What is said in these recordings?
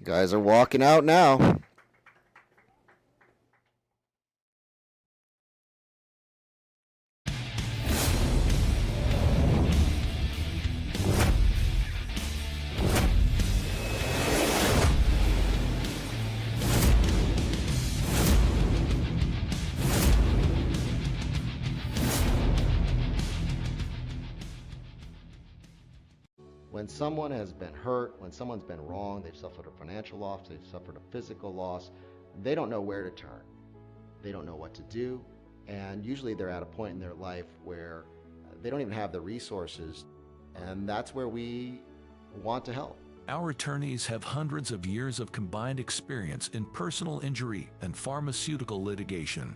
Guys are walking out now. When someone has been hurt, when someone's been wrong, they've suffered a financial loss, they've suffered a physical loss, they don't know where to turn. They don't know what to do. And usually they're at a point in their life where they don't even have the resources. And that's where we want to help. Our attorneys have hundreds of years of combined experience in personal injury and pharmaceutical litigation.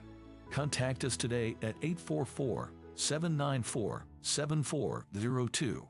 Contact us today at 844-794-7402.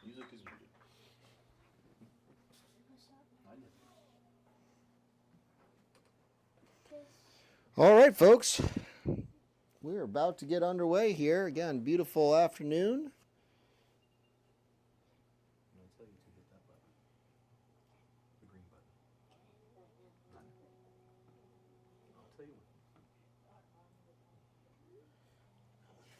Music is muted. All right, folks. We're about to get underway here. Again, beautiful afternoon. I'll tell you to hit that button. The green button. I'll tell you when. Okay, you can have that.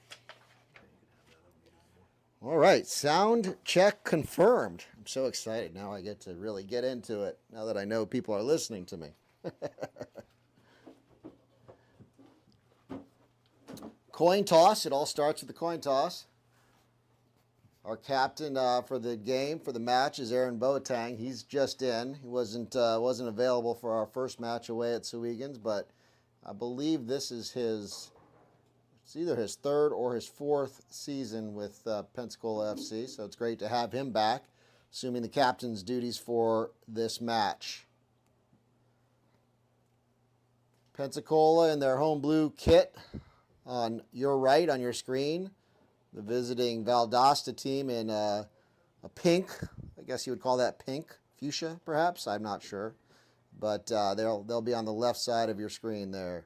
I don't need it anymore. All right, sound check confirmed. I'm so excited. Now I get to really get into it, now that I know people are listening to me. Coin toss. It all starts with the coin toss. Our captain for the game, for the match, is Aaron Boateng. He's just in. He wasn't available for our first match away at Sewigans, but I believe this is it's either his third or his fourth season with Pensacola FC, so it's great to have him back, assuming the captain's duties for this match. Pensacola in their home blue kit on your right on your screen. The visiting Valdosta team in a pink, I guess you would call that pink, fuchsia perhaps, I'm not sure. But they'll be on the left side of your screen there.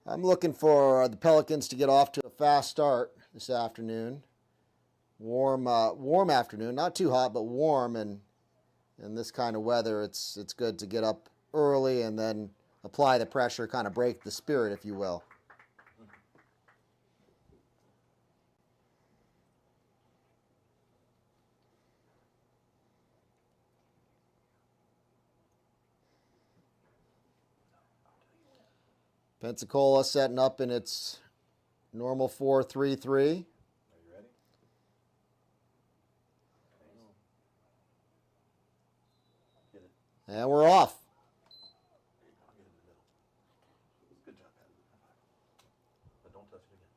I'm looking for the Pelicans to get off to a fast start this afternoon. Warm afternoon, not too hot, but warm, and in this kind of weather, it's good to get up early and then apply the pressure, kind of break the spirit, if you will. Pensacola setting up in its normal 4-3-3. Are you ready? And we're off. I'll get in the middle. Good job, Pat. But don't touch it again.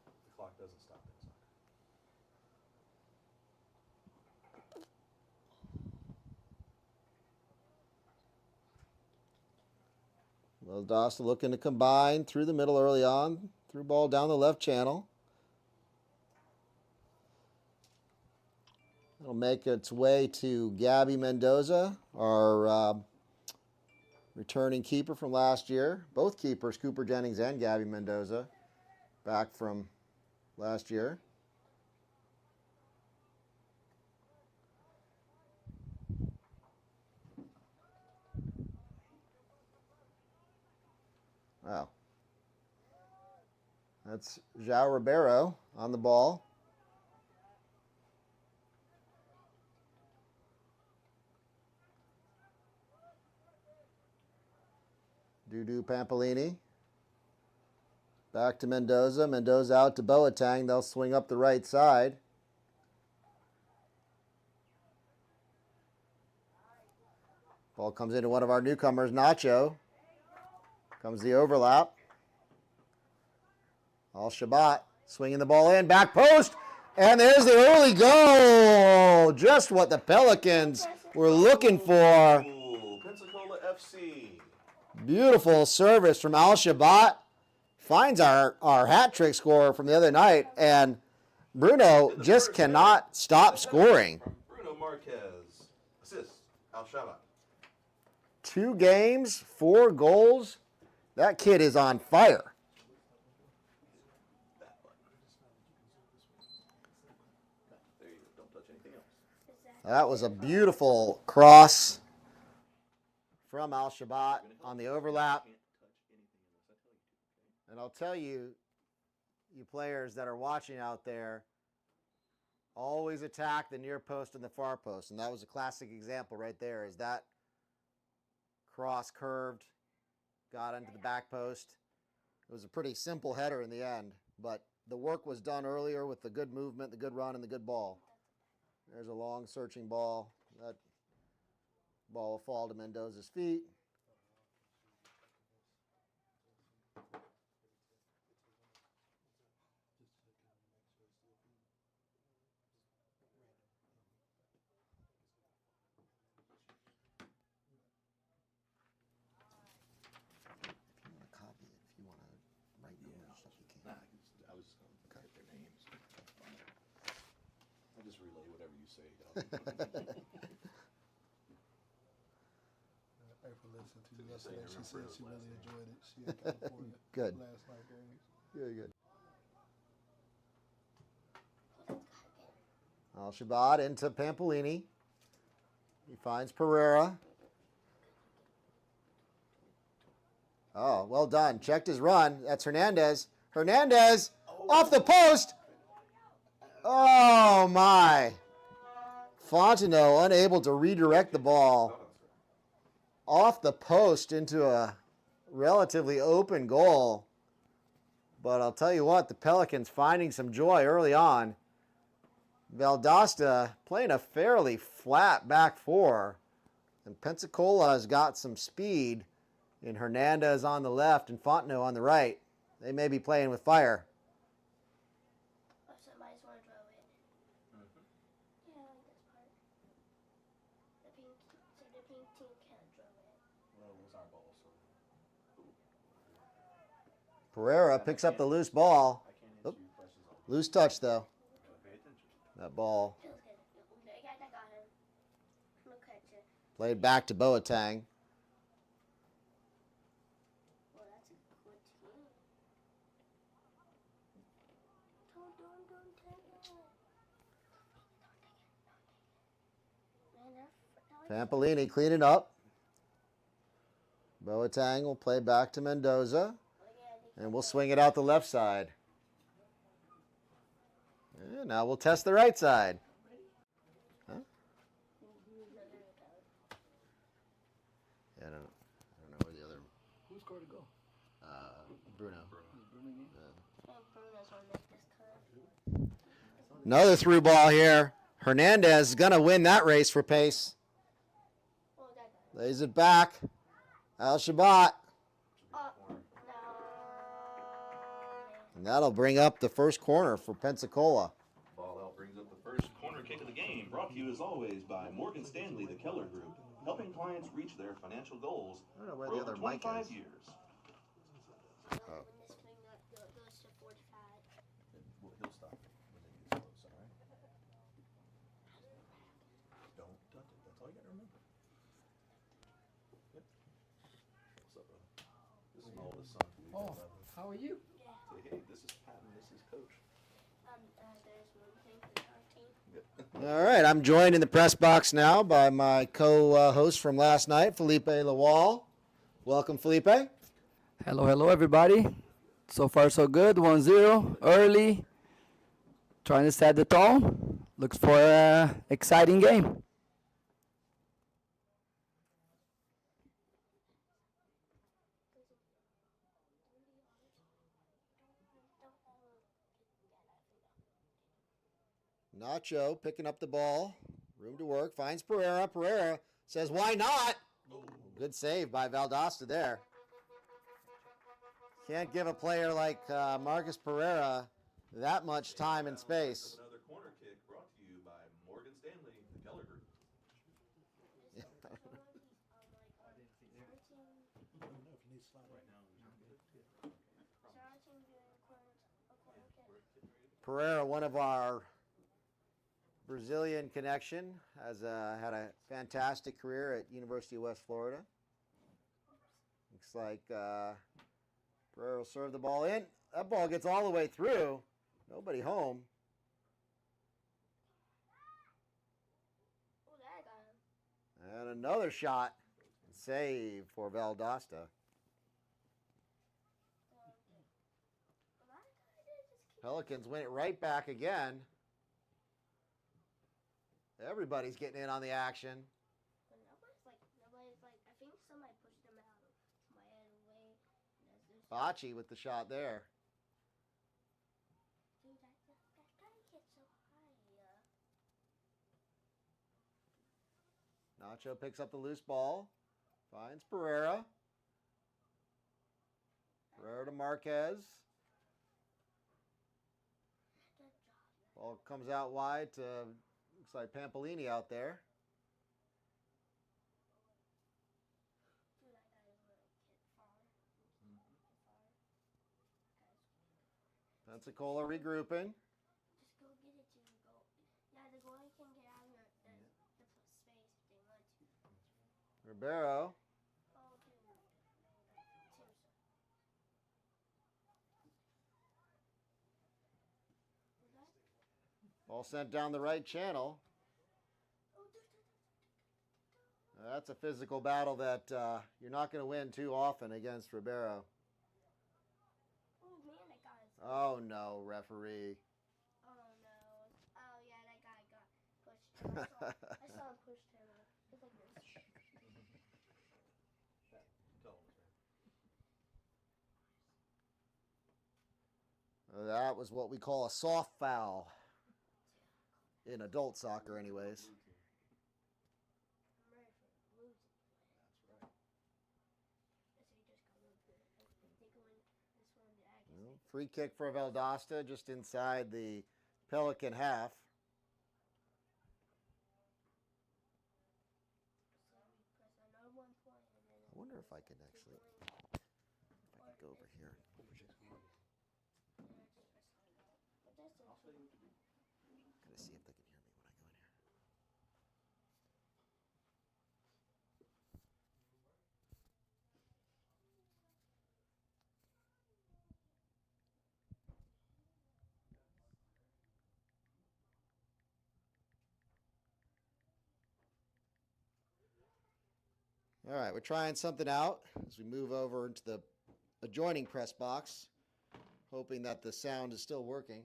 The clock doesn't stop in soccer. VALDOSTA looking to combine through the middle early on. Through ball down the left channel. It'll make its way to Gabby Mendoza, our returning keeper from last year. Both keepers, Cooper Jennings and Gabby Mendoza, back from last year. Wow. That's João Ribeiro on the ball. Dudu Pampolini. Back to Mendoza. Mendoza out to Boateng. They'll swing up the right side. Ball comes into one of our newcomers, Nacho. Comes the overlap. Al-Shabat swinging the ball in. Back post. And there's the early goal. Just what the Pelicans were looking for. Ooh, Pensacola FC. Beautiful service from Al-Shabat. Finds our hat trick scorer from the other night. And Bruno just cannot stop scoring. Bruno Marquez. Assist. Al-Shabat. 2 games, 4 goals. That kid is on fire. That button. There you go. Don't touch anything else. That was a beautiful cross from Al-Shabat on the overlap. Can't touch anything else. I tell you to. And I'll tell you, you players that are watching out there, always attack the near post and the far post. And that was a classic example right there, is that cross curved, got into the back post. It was a pretty simple header in the end, but the work was done earlier with the good movement, the good run, and the good ball. There's a long searching ball. That ball will fall to Mendoza's feet. I was just going to cut their names. I just relay whatever you say, dog. April listened to you Did you say yesterday. her She said last she really name? enjoyed it. She in California Good. last night games. Very good. Al-Shabat into Pampolini. He finds Pereira. Oh, well done. Checked his run. That's Hernandez. Hernandez off the post. Oh, my. Fontenot unable to redirect the ball off the post into a relatively open goal. But I'll tell you what, the Pelicans finding some joy early on. VALDOSTA playing a fairly flat back four. And Pensacola has got some speed in Hernandez on the left and Fontenot on the right. They may be playing with fire. Oh, somebody's want to draw it. Yeah, I like this part. The pink team can't draw it. Well, it was our ball, so. Pereira picks up the loose ball. I can't answer your questions all the Loose touch, though. time. Pay attention. That ball Feels good. Yeah, I got him. Look at you. played back to Boateng. Well, that's a good team. Don't take it. Man, Pampolini cleaning up. Boateng will play back to Mendoza. And we'll swing it out the left side. And now we'll test the right side. Huh? Yeah, I don't know where the other Who scored a goal? Bruno. Bruno's gonna make this cut. Another through ball here. Hernandez is going to win that race for pace. Lays it back. Al Shabbat. No. And that'll bring up the first corner for Pensacola. Ball out brings up the first corner kick of the game. Brought to you as always by Morgan Stanley, the Keller Group, helping clients reach their financial goals I don't know where for the over other mic 25 is. years. When this thing goes to 45. Well, he'll stop when it gets close, all right? Don't touch it. That's all you got to remember. Yep. What's up, brother? This is my oldest son. Oh, how are you? Say, hey, this is Pat and this is Coach. There's one thing for our team. All right, I'm joined in the press box now by my co-host from last night, Felipe Lawal. Welcome, Felipe. Hello, everybody. So far, so good. 1-0, early. Trying to set the tone. Looks for an exciting game. Nacho picking up the ball. Room to work. Finds Pereira. Pereira says, why not? Good save by Valdosta there. Can't give a player like Marcus Pereira that much time and space. Another corner kick brought to you by Morgan Stanley, the Keller Group. Pereira, one of our Brazilian connection, has had a fantastic career at University of West Florida. Looks like Pereira will serve the ball in. That ball gets all the way through. Nobody home. Oh, that got him. And another shot. Save for Valdosta. Pelicans win it right back again. Everybody's getting in on the action. But nobody's like, I think somebody pushed him out of my head away. Bocce with the shot there. Dude, that guy gets so high. Nacho picks up the loose ball. Finds Pereira. Pereira to Marquez. Ball comes out wide to, looks like Pampolini out there. Dude, that guy is really far. Pensacola regrouping. Just go get it, Jimmy. Go. Yeah, the goalie can get out of the space if they want to. Ribeiro. Oh, dude. Ball sent down the right channel. That's a physical battle that you're not going to win too often against Ribeiro. Oh, man, that guy's. Oh, no, referee. Oh, no. Oh, yeah, that guy got pushed. I saw him push him. It's like this. That was what we call a soft foul. In adult soccer, anyways. I'm ready for losing. That's right. Free kick for Valdosta just inside the Pelican half. I wonder if I can actually, if I could go over here. Gonna see if they can hear me when I go in here. All right, we're trying something out as we move over into the adjoining press box, hoping that the sound is still working.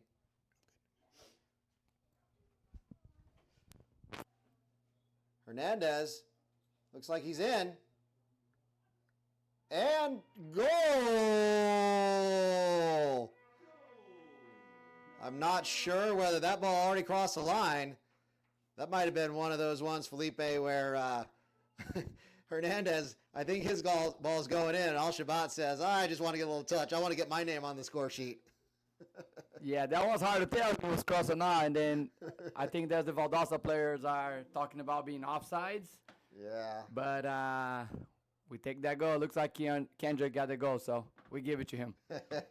Hernandez looks like he's in. And goal! I'm not sure whether that ball already crossed the line. That might have been one of those ones, Felipe, where Hernandez, I think his ball's going in, and Al Shabat says, I just want to get a little touch. I want to get my name on the score sheet. Yeah, that was hard to tell if it was cross or not. And then I think that the Valdosta players are talking about being offsides. Yeah. But we take that goal. Looks like Kendrick got the goal, so we give it to him. Get my...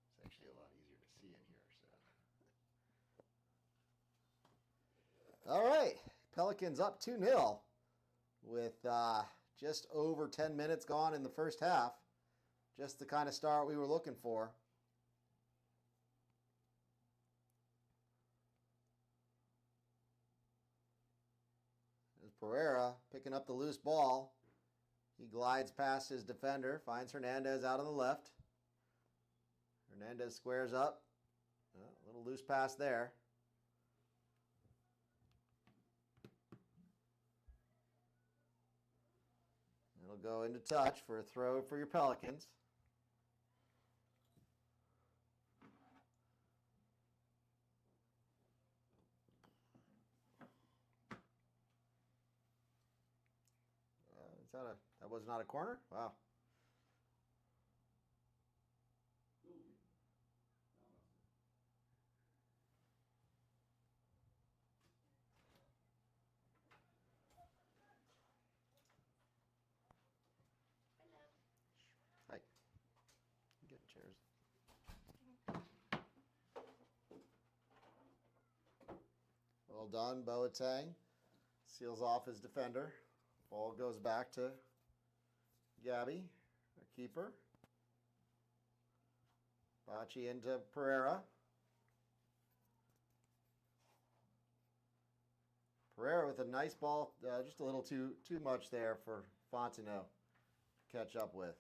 It's actually a lot easier to see in here. So. All right, Pelicans up 2-0 with just over 10 minutes gone in the first half. Just the kind of start we were looking for. There's Pereira picking up the loose ball. He glides past his defender, finds Hernandez out on the left. Hernandez squares up. A little loose pass there. It'll go into touch for a throw for your Pelicans. That was not a corner? Wow. Hi. Get chairs. Well done, Boateng. Seals off his defender. Ball goes back to Gabby, our keeper. Bocce into Pereira. Pereira with a nice ball, just a little too much there for Fontenot to catch up with.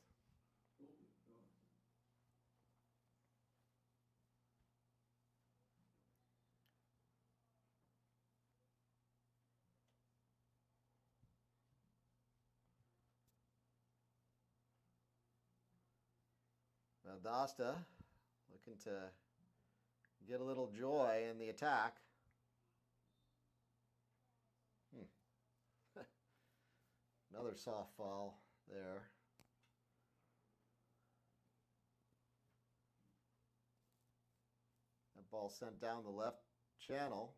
Valdosta looking to get a little joy in the attack. Another soft foul there. That ball sent down the left channel.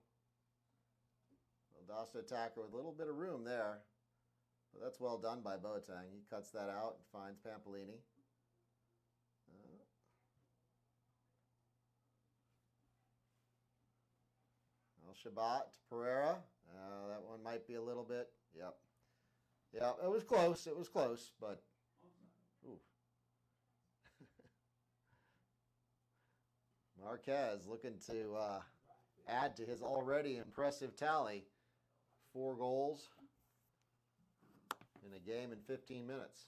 Valdosta attacker with a little bit of room there. But that's well done by Boateng. He cuts that out and finds Pampolini. Al-Shabat to Pereira. That one might be a little bit. Yep. Yeah, it was close. It was close, but. Ooh. Marquez looking to add to his already impressive tally. 4 goals in a game in 15 minutes.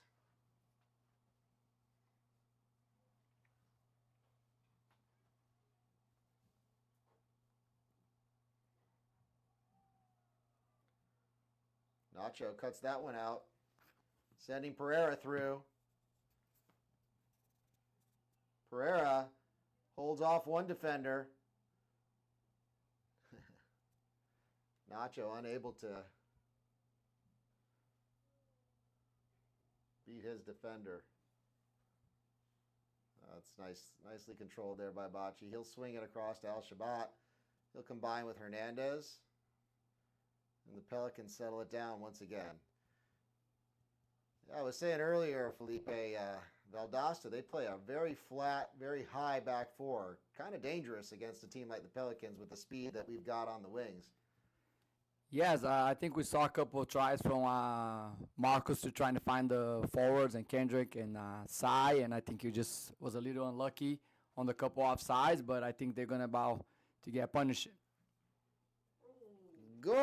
Nacho cuts that one out, sending Pereira through. Pereira holds off one defender. Nacho unable to beat his defender. That's nicely controlled there by Bocce. He'll swing it across to Al-Shabat. He'll combine with Hernandez. And the Pelicans settle it down once again. I was saying earlier, Felipe, Valdosta, they play a very flat, very high back four. Kind of dangerous against a team like the Pelicans with the speed that we've got on the wings. Yes, I think we saw a couple of tries from Marcus to trying to find the forwards and Kendrick and Sai, and I think he just was a little unlucky on the couple offsides, but I think they're going to about to get punished. Goal!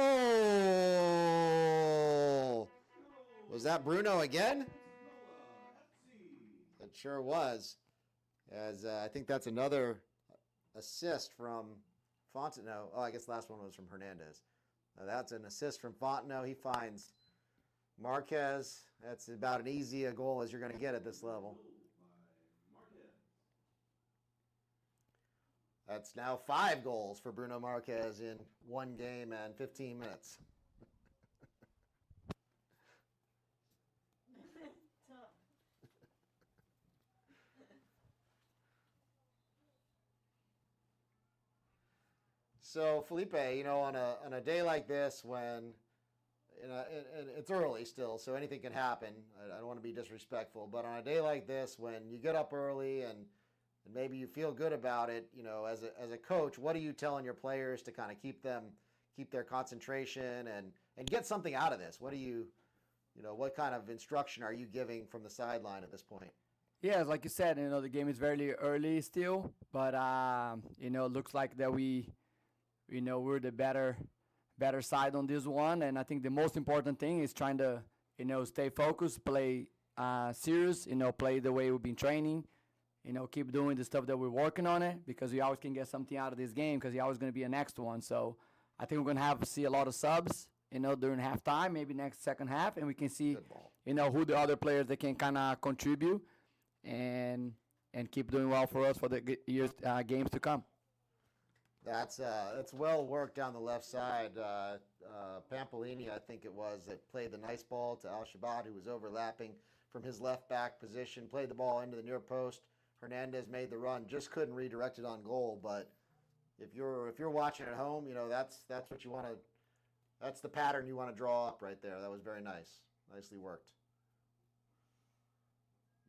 Was that Bruno again? It sure was. As I think that's another assist from Fontenot. Oh, I guess the last one was from Hernandez. Now that's an assist from Fontenot. He finds Marquez, that's about as easy a goal as you're going to get at this level. That's now 5 goals for Bruno Marquez in 1 game and 15 minutes. So Felipe, you know, on a day like this when and it's early still, so anything can happen. I don't want to be disrespectful, but on a day like this when you get up early and maybe you feel good about it, you know, as a coach, what are you telling your players to kind of keep their concentration and get something out of this? What do you know, what kind of instruction are you giving from the sideline at this point? Yeah, like you said, you know, the game is very early still, but you know, it looks like that we're the better side on this one, and I think the most important thing is trying to, you know, stay focused, play serious, you know, play the way we've been training, you know, keep doing the stuff that we're working on it, because we always can get something out of this game, because you're always going to be a next one. So I think we're going to see a lot of subs, you know, during halftime, maybe next second half, and we can see, you know, who the other players that can kind of contribute and keep doing well for us for the games to come. That's well worked down the left side. Pampolini, I think it was, that played the nice ball to Al-Shabaab, who was overlapping from his left back position, played the ball into the near post. Hernandez made the run, just couldn't redirect it on goal. But if you're watching at home, you know, that's what you want to, that's the pattern you want to draw up right there. That was very nice, nicely worked.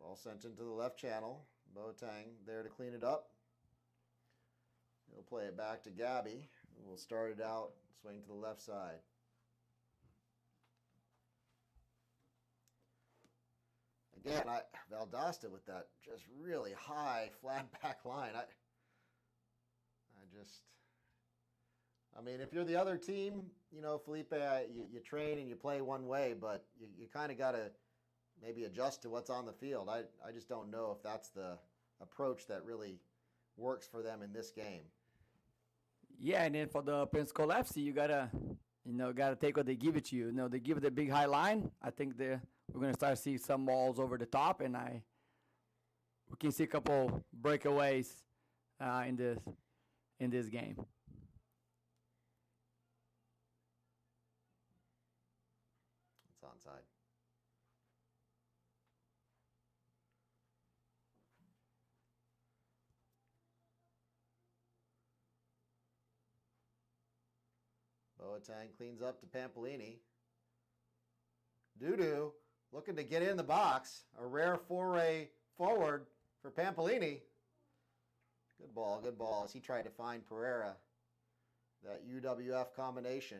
Ball sent into the left channel. Boateng there to clean it up. He'll play it back to Gabby. We'll start it out, swing to the left side. Again, Valdosta with that just really high flat back line. I mean, if you're the other team, you know, Felipe, you train and you play one way, but you kind of got to maybe adjust to what's on the field. I just don't know if that's the approach that really works for them in this game. Yeah, and then for the Pensacola FC, you gotta take what they give it to you. You know, they give it a big high line. I think we're gonna start to see some balls over the top, and we can see a couple breakaways in this game. It's onside. Boateng cleans up to Pampolini. Dudu looking to get in the box. A rare foray forward for Pampolini. Good ball as he tried to find Pereira. That UWF combination.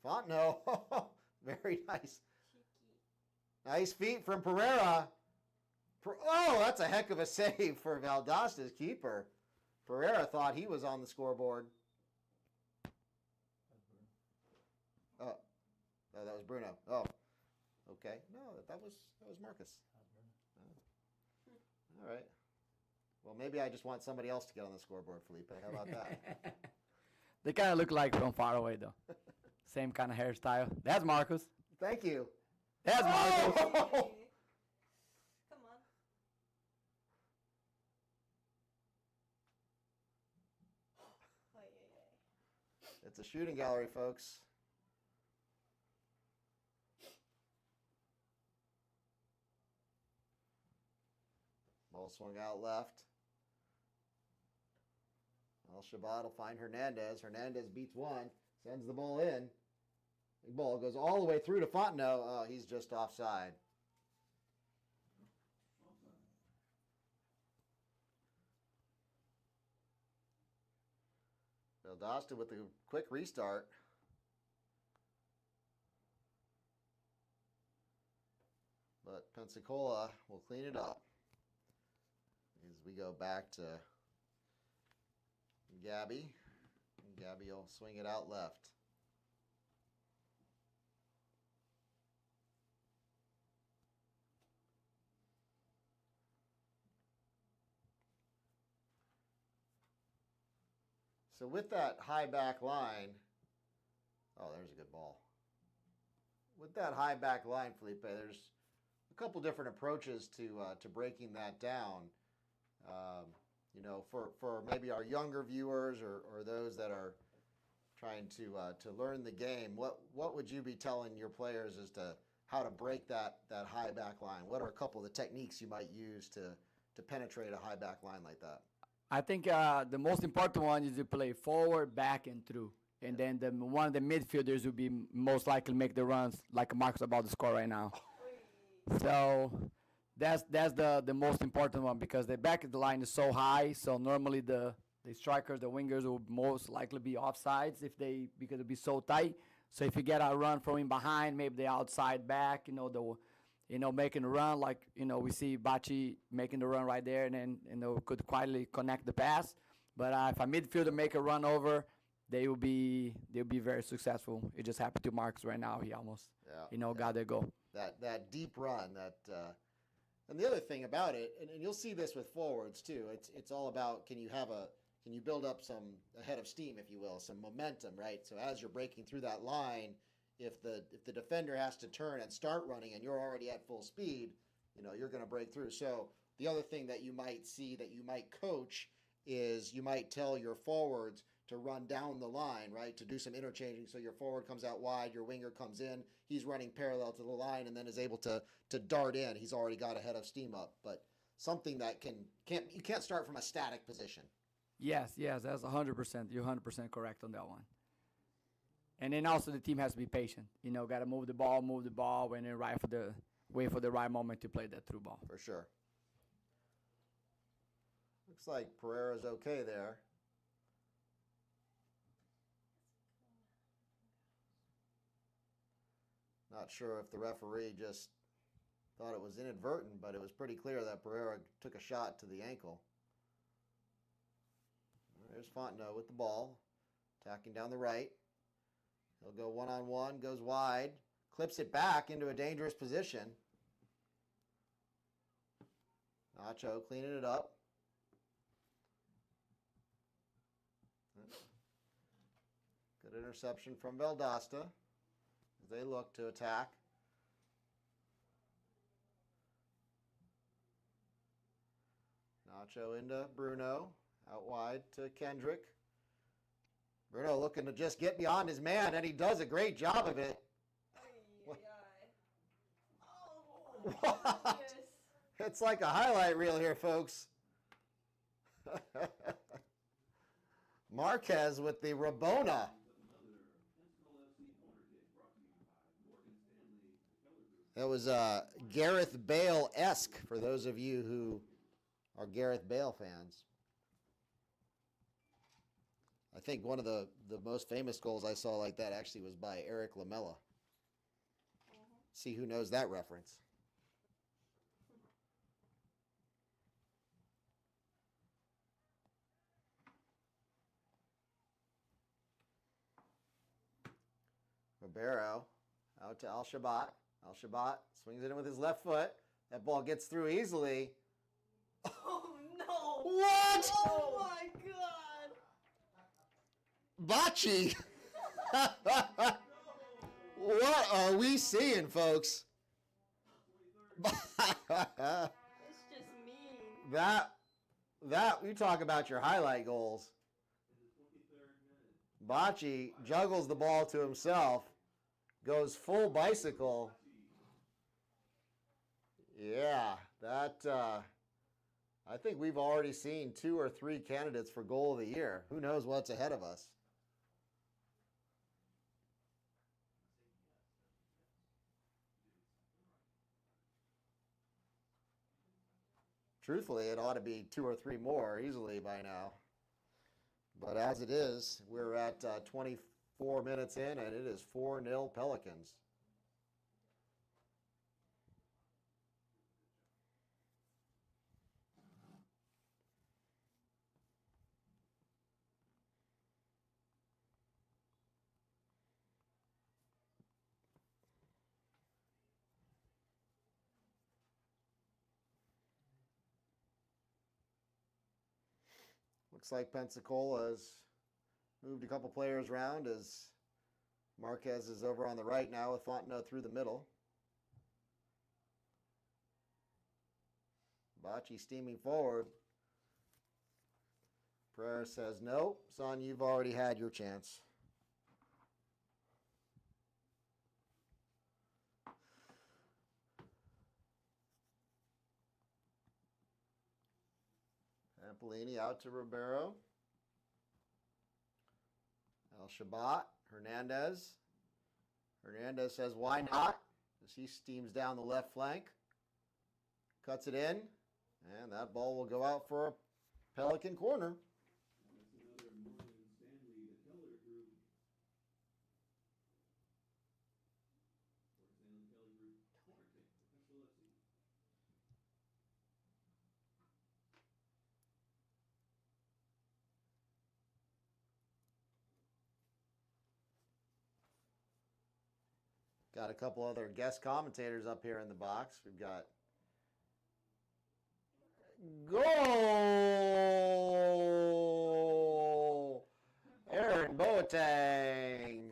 Fontenot, very nice. Nice feet from Pereira. Oh, that's a heck of a save for Valdosta's keeper. Pereira thought he was on the scoreboard. Oh, that was Bruno. Oh, okay. No, that was Marcus. Oh. All right. Well, maybe I just want somebody else to get on the scoreboard, Felipe. How about that? They kind of look like from far away, though. Same kind of hairstyle. That's Marcus. Thank you. That's Marcus. Oh! It's a shooting gallery, folks. Ball swung out left. Al-Shabaab will find Hernandez. Hernandez beats one, sends the ball in. The ball goes all the way through to Fontenot. Oh, he's just offside. Valdosta with the quick restart. But Pensacola will clean it up as we go back to Gabby. Gabby will swing it out left. So with that high back line, oh, there's a good ball. With that high back line, Felipe, there's a couple different approaches to breaking that down. You know, for maybe our younger viewers or those that are trying to learn the game, what would you be telling your players as to how to break that high back line? What are a couple of the techniques you might use to penetrate a high back line like that? I think the most important one is to play forward, back, and through. And then one of the midfielders will be most likely make the runs like Marcus about to score right now. So that's the most important one, because the back of the line is so high. So normally the strikers, the wingers will most likely be offsides because it'll be so tight. So if you get a run from in behind, maybe the outside back, making a run like, we see Bachi making the run right there, and then, could quietly connect the pass. But if a midfielder make a run over, they'll be very successful. It just happened to Marcus right now. He almost, got their goal. That deep run, and the other thing about it, and you'll see this with forwards too. It's all about, can you build up a head of steam, if you will, some momentum, right? So as you're breaking through that line, if the defender has to turn and start running and you're already at full speed, you're going to break through. So the other thing that you might see, that you might coach, is you might tell your forwards to run down the line, right? To do some interchanging. So your forward comes out wide, your winger comes in, he's running parallel to the line, and then is able to dart in. He's already got a head of steam up. But something that you can't start from a static position. Yes, that's 100%. You're 100% correct on that one. And then also the team has to be patient. Got to move the ball, when they're wait for the right moment to play that through ball. For sure. Looks like Pereira's okay there. Not sure if the referee just thought it was inadvertent, but it was pretty clear that Pereira took a shot to the ankle. There's Fontenot with the ball, attacking down the right. He'll go one-on-one, goes wide, clips it back into a dangerous position. Nacho cleaning it up. Good interception from Valdosta as they look to attack. Nacho into Bruno, out wide to Kendrick. Bruno looking to just get beyond his man, and he does a great job of it. What? It's like a highlight reel here, folks. Marquez with the Rabona. That was Gareth Bale-esque for those of you who are Gareth Bale fans. I think one of the most famous goals I saw like that actually was by Eric Lamela. See who knows that reference. Ribeiro out to Al-Shabat. Al-Shabat swings it in with his left foot. That ball gets through easily. Oh, no. What? Oh, my God. Bachi. What are we seeing, folks? It's just mean. That you talk about your highlight goals. Bachi juggles the ball to himself, goes full bicycle. Yeah, that I think we've already seen 2 or 3 candidates for goal of the year. Who knows what's ahead of us? Truthfully, it ought to be 2 or 3 more easily by now. But as it is, we're at 24 minutes in, and it is 4-0 Pelicans. Looks like Pensacola's moved a couple players around as Marquez is over on the right now with Fontenot through the middle. Bocce steaming forward. Pereira says, no, son, you've already had your chance. Ampolini out to Ribeiro. El Shabat, Hernandez. Hernandez says, why not? As he steams down the left flank. Cuts it in. And that ball will go out for a Pelican corner. Got a couple other guest commentators up here in the box. We've got goal! Aaron Boateng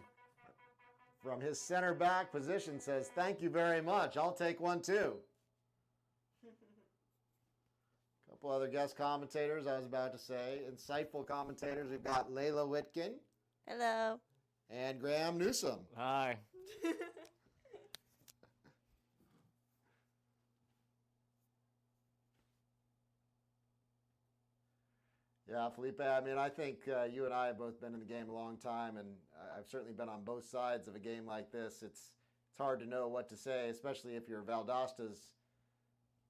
from his center back position says, thank you very much. I'll take one too. A couple other guest commentators, I was about to say. Insightful commentators. We've got Layla Whitkin. Hello. And Graham Newsom. Hi. Yeah, Felipe, I mean, I think you and I have both been in the game a long time, and I've certainly been on both sides of a game like this. It's hard to know what to say, especially if you're Valdosta's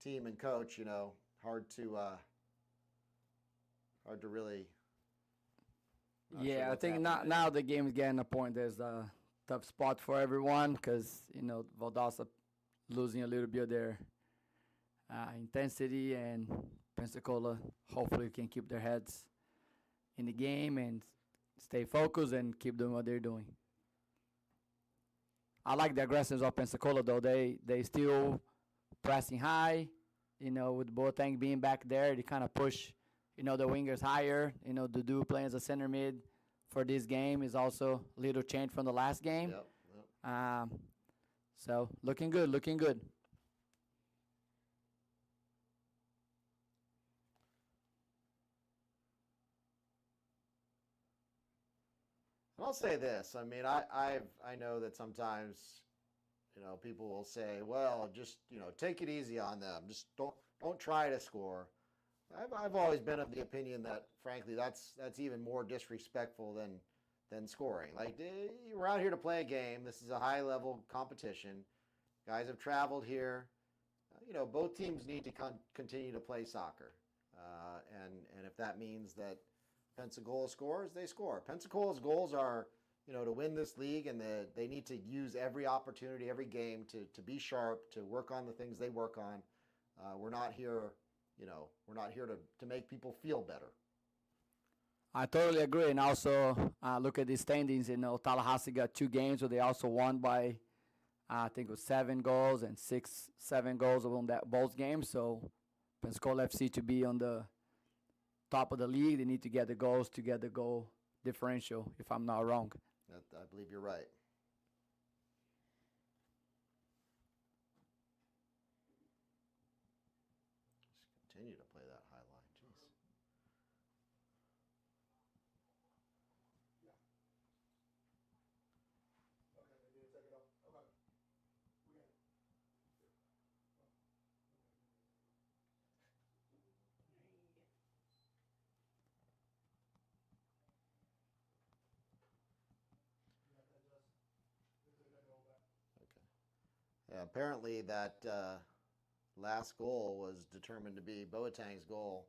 team and coach, you know, hard to really. Yeah, I think now the game is getting a point. There's a tough spot for everyone because, you know, Valdosta losing a little bit of their intensity, and Pensacola hopefully can keep their heads in the game and stay focused and keep doing what they're doing. I like the aggressiveness of Pensacola, though. They still pressing high, you know, with Boateng being back there. They kind of push, you know, the wingers higher. You know, Dudu playing as a center mid for this game is also a little change from the last game. Yep. So looking good, looking good. I'll say this. I mean, I know that sometimes, you know, people will say, well, just, you know, take it easy on them. Just don't try to score. I've always been of the opinion that, frankly, that's even more disrespectful than scoring. Like, we're out here to play a game. This is a high-level competition. Guys have traveled here. You know, both teams need to continue to play soccer. And if that means that Pensacola scores, they score. Pensacola's goals are, you know, to win this league, and they need to use every opportunity, every game to be sharp, to work on the things they work on. We're not here, you know, we're not here to make people feel better. I totally agree. And also, look at the standings. You know, Tallahassee got 2 games, so they also won by, I think it was 7 goals and 7 goals on both games. So Pensacola FC to be on the top of the league, they need to get the goals to get the goal differential, if I'm not wrong. I believe you're right. Just continue to play that high line. Jeez. Yeah, apparently that last goal was determined to be Boateng's goal.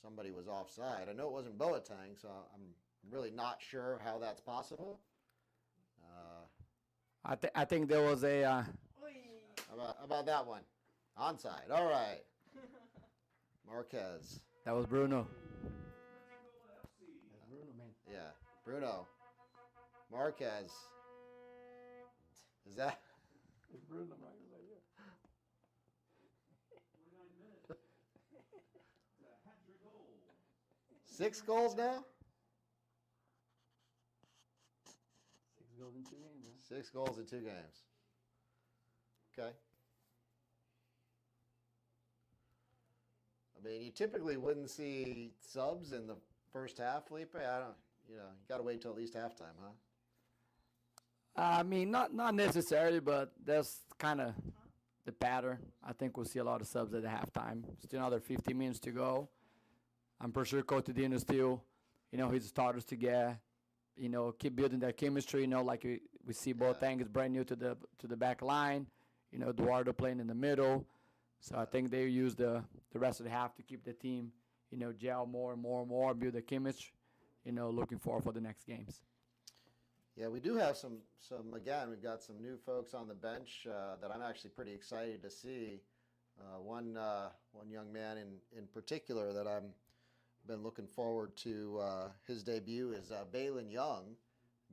Somebody was offside. I know it wasn't Boateng, so I'm really not sure how that's possible. I think there was a How about that one? Onside. All right. Marquez. that was Bruno. Bruno, man. Yeah, Bruno. Marquez. Is that? It's Bruno, right? He's like, yeah. 6 goals now? 6 goals in 2 games. Okay. I mean, you typically wouldn't see subs in the first half, Felipe. I don't, you got to wait till at least halftime, huh? I mean, not necessarily, but that's kind of the pattern. I think we'll see a lot of subs at the halftime. Still another 15 minutes to go. I'm pretty sure Coach Dino still, his starters to get, keep building that chemistry. Like we see Boateng is brand new to the back line. Eduardo playing in the middle. So I think they use the rest of the half to keep the team, gel more and more and more, build the chemistry. Looking forward for the next games. Yeah, we do have some. Again, we've got some new folks on the bench that I'm actually pretty excited to see. One young man in particular that I'm been looking forward to his debut is Balin Young.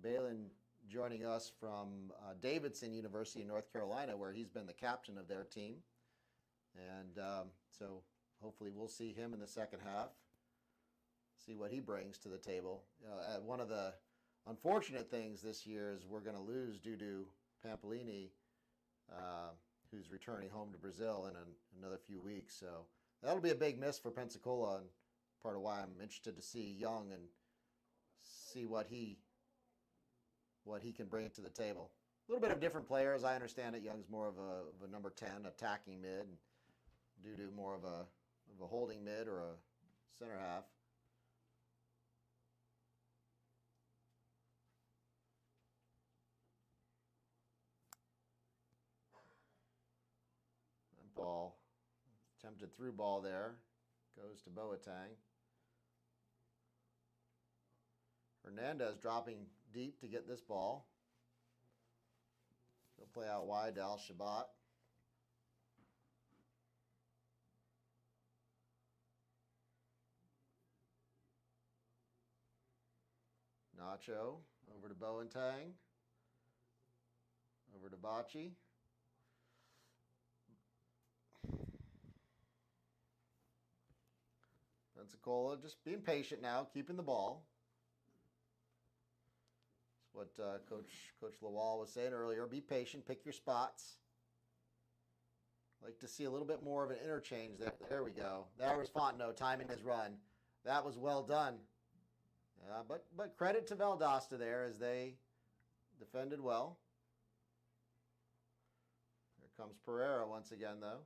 Balin joining us from Davidson University in North Carolina, where he's been the captain of their team. And so hopefully we'll see him in the second half, see what he brings to the table. One of the unfortunate things this year is we're going to lose due to Pampolini, who's returning home to Brazil in another few weeks. So that'll be a big miss for Pensacola, and part of why I'm interested to see Young and see what he can bring to the table. A little bit of different player, as I understand it. Young's more of a number 10, attacking mid, and Dudu more of a holding mid or a center half. And ball, attempted through ball there, goes to Boateng. Hernandez dropping deep to get this ball. He'll play out wide to Al-Shabat. Nacho over to Boateng. Over to Bocci. Pensacola just being patient now, keeping the ball. That's what Coach Lawal was saying earlier. Be patient, pick your spots. Like to see a little bit more of an interchange there. There we go. There was Fontenot timing his run. That was well done. But credit to Valdosta there as they defended well. Here comes Pereira once again, though.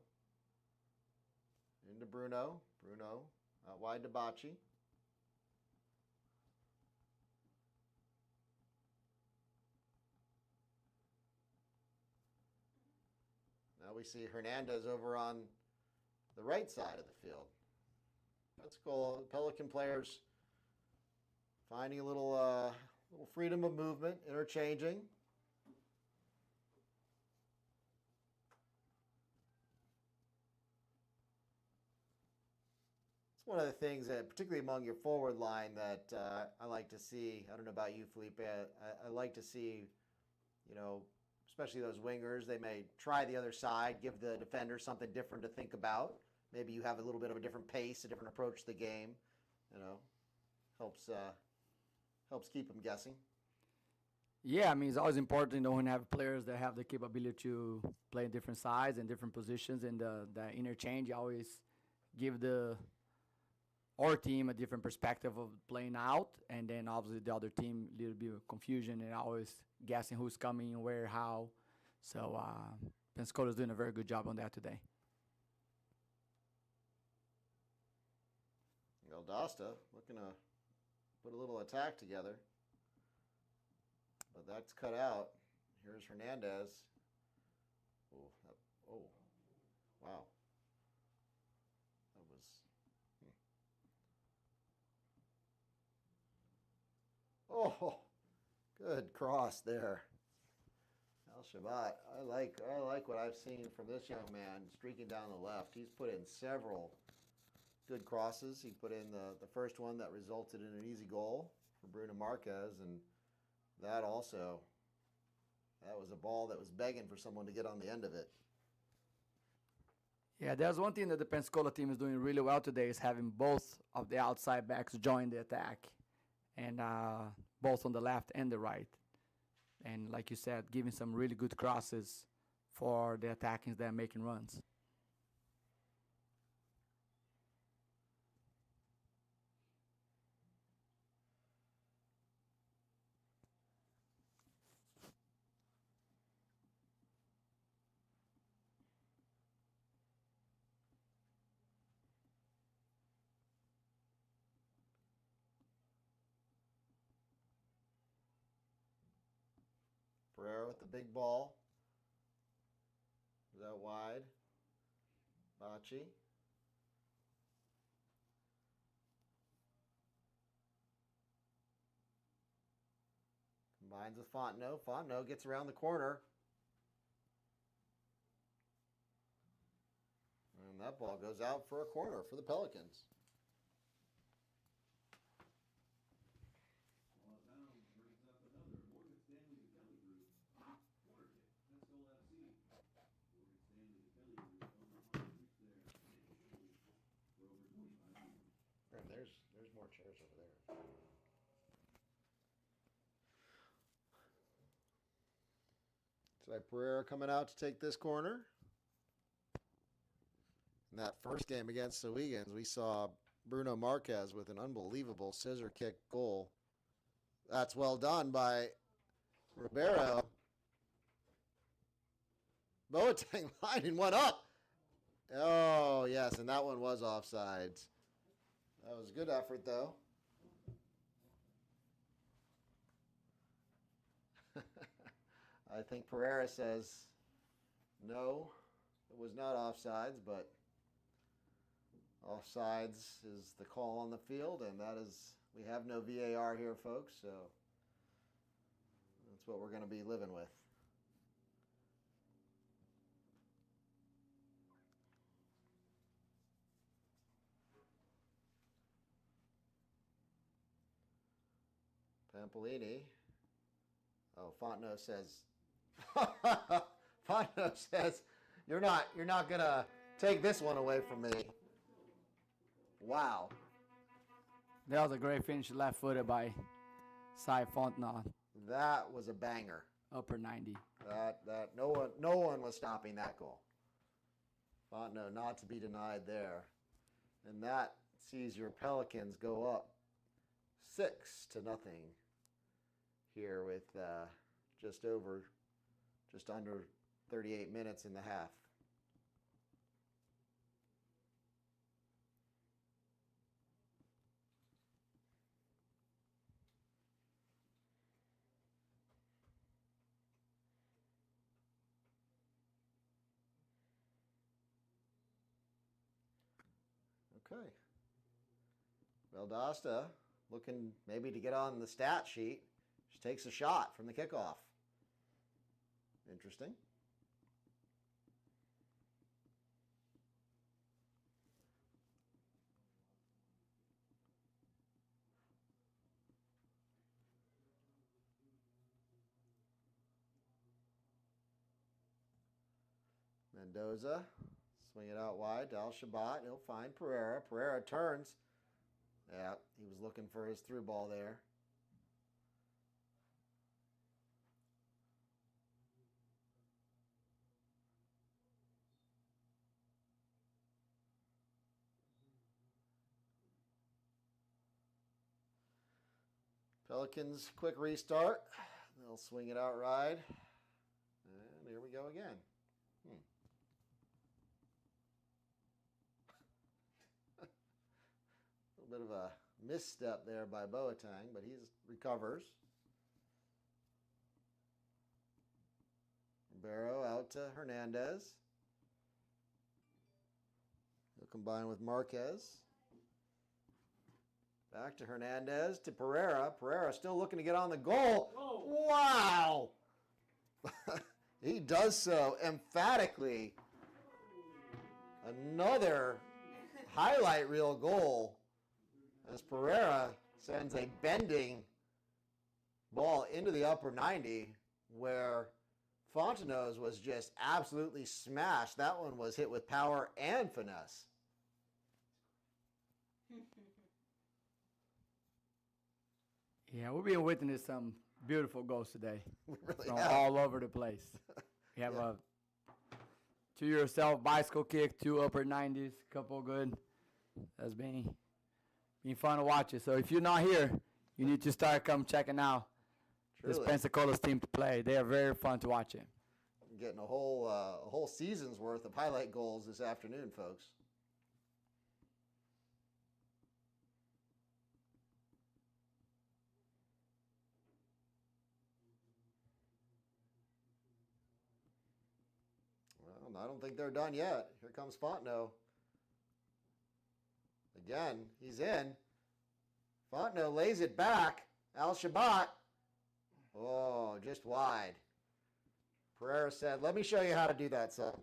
Into Bruno. Bruno out wide to Bocci. Now we see Hernandez over on the right side of the field. That's cool. Pelican players finding a little freedom of movement, interchanging. It's one of the things that, particularly among your forward line, that I like to see. I don't know about you, Felipe. I like to see, especially those wingers, they may try the other side, give the defender something different to think about. Maybe you have a little bit of a different pace, a different approach to the game. Helps keep them guessing. Yeah, I mean, it's always important, when you have players that have the capability to play in different sides and different positions, and the interchange, you always give our team a different perspective of playing out, and then obviously the other team a little bit of confusion and always guessing who's coming, where, how. So Pensacola's doing a very good job on that today. Valdosta looking to put a little attack together, but that's cut out. Here's Hernandez. Oh, wow. That was. Oh, good cross there. Al-Shabat. I like what I've seen from this young man streaking down the left. He's put in several good crosses. He put in the first one that resulted in an easy goal for Bruno Marquez, and that was a ball that was begging for someone to get on the end of it. Yeah, there's one thing that the Pensacola team is doing really well today is having both of the outside backs join the attack, and both on the left and the right. And like you said, giving some really good crosses for the attackings that are making runs. Pereira with the big ball. Is that wide? Bocce. Combines with Fontenot. Fontenot gets around the corner. And that ball goes out for a corner for the Pelicans. There's more chairs over there. So Pereira coming out to take this corner. In that first game against the Wiegans, we saw Bruno Marquez with an unbelievable scissor kick goal. That's well done by Ribeiro. Boateng lining one up. Oh, yes, and that one was offsides. That was a good effort, though. I think Pereira says, no, it was not offsides, but offsides is the call on the field, and that is, we have no VAR here, folks, so that's what we're going to be living with. Pampolini. Oh, Fontenot says, Fontenot says, you're not gonna take this one away from me. Wow. That was a great finish, left-footed by Cy Fontenot. That was a banger. Upper 90. That no one was stopping that goal. Fontenot not to be denied there. And that sees your Pelicans go up 6-0 here with just under 38 minutes in the half. Okay. Valdosta looking maybe to get on the stat sheet. She takes a shot from the kickoff. Interesting. Mendoza, swing it out wide to Al-Shabat. He'll find Pereira. Pereira turns. Yeah, he was looking for his through ball there. Pelicans, quick restart. They'll swing it out wide. And here we go again. A little bit of a misstep there by Boateng, but he recovers. Ribeiro out to Hernandez. He'll combine with Marquez. Back to Hernandez, to Pereira. Pereira still looking to get on the goal. Oh. Wow! He does so emphatically. Another highlight reel goal as Pereira sends a bending ball into the upper 90 where Fontenot's was just absolutely smashed. That one was hit with power and finesse. Yeah, we've been witnessing some Beautiful goals today. We really From have. all over the place. We have Yeah. a to yourself bicycle kick, 2 upper 90s, couple good. That's been fun to watch it. So if you're not here, you need to start come checking out this Truly. Pensacola's team to play. They are very fun to watch it. Getting a whole season's worth of highlight goals this afternoon, folks. Well, I don't think they're done yet. Here comes Fontenot. Again, he's in. Fontenot lays it back. Al Shabat. Oh, just wide. Pereira said, "Let me show you how to do that, son."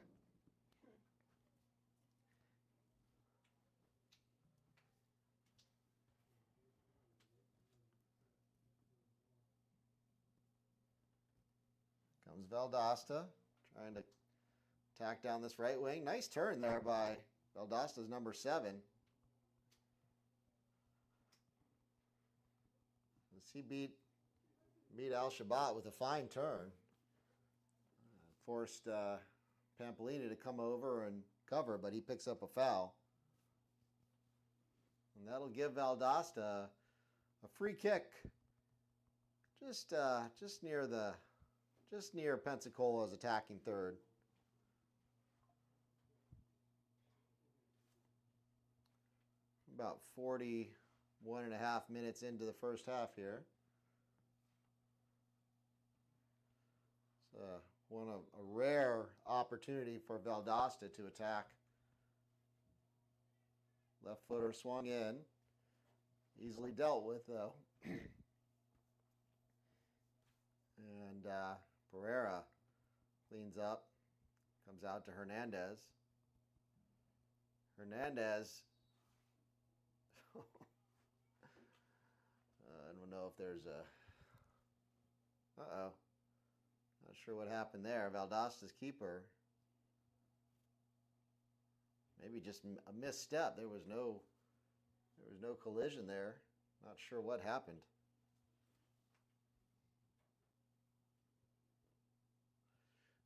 Comes Valdosta, trying to tack down this right wing. Nice turn there by Valdosta's number 7. He beat Al Shabat with a fine turn. Forced Pampolini to come over and cover, but he picks up a foul. And that'll give Valdosta a free kick just near Pensacola's attacking third. About 41.5 minutes into the first half here. It's a rare opportunity for Valdosta to attack. Left footer swung in. Easily dealt with, though. And Pereira cleans up. Comes out to Hernandez. Hernandez. I don't know if there's a... Uh-oh. Not sure what happened there. Valdosta's keeper. Maybe just a misstep. There was no collision there. Not sure what happened.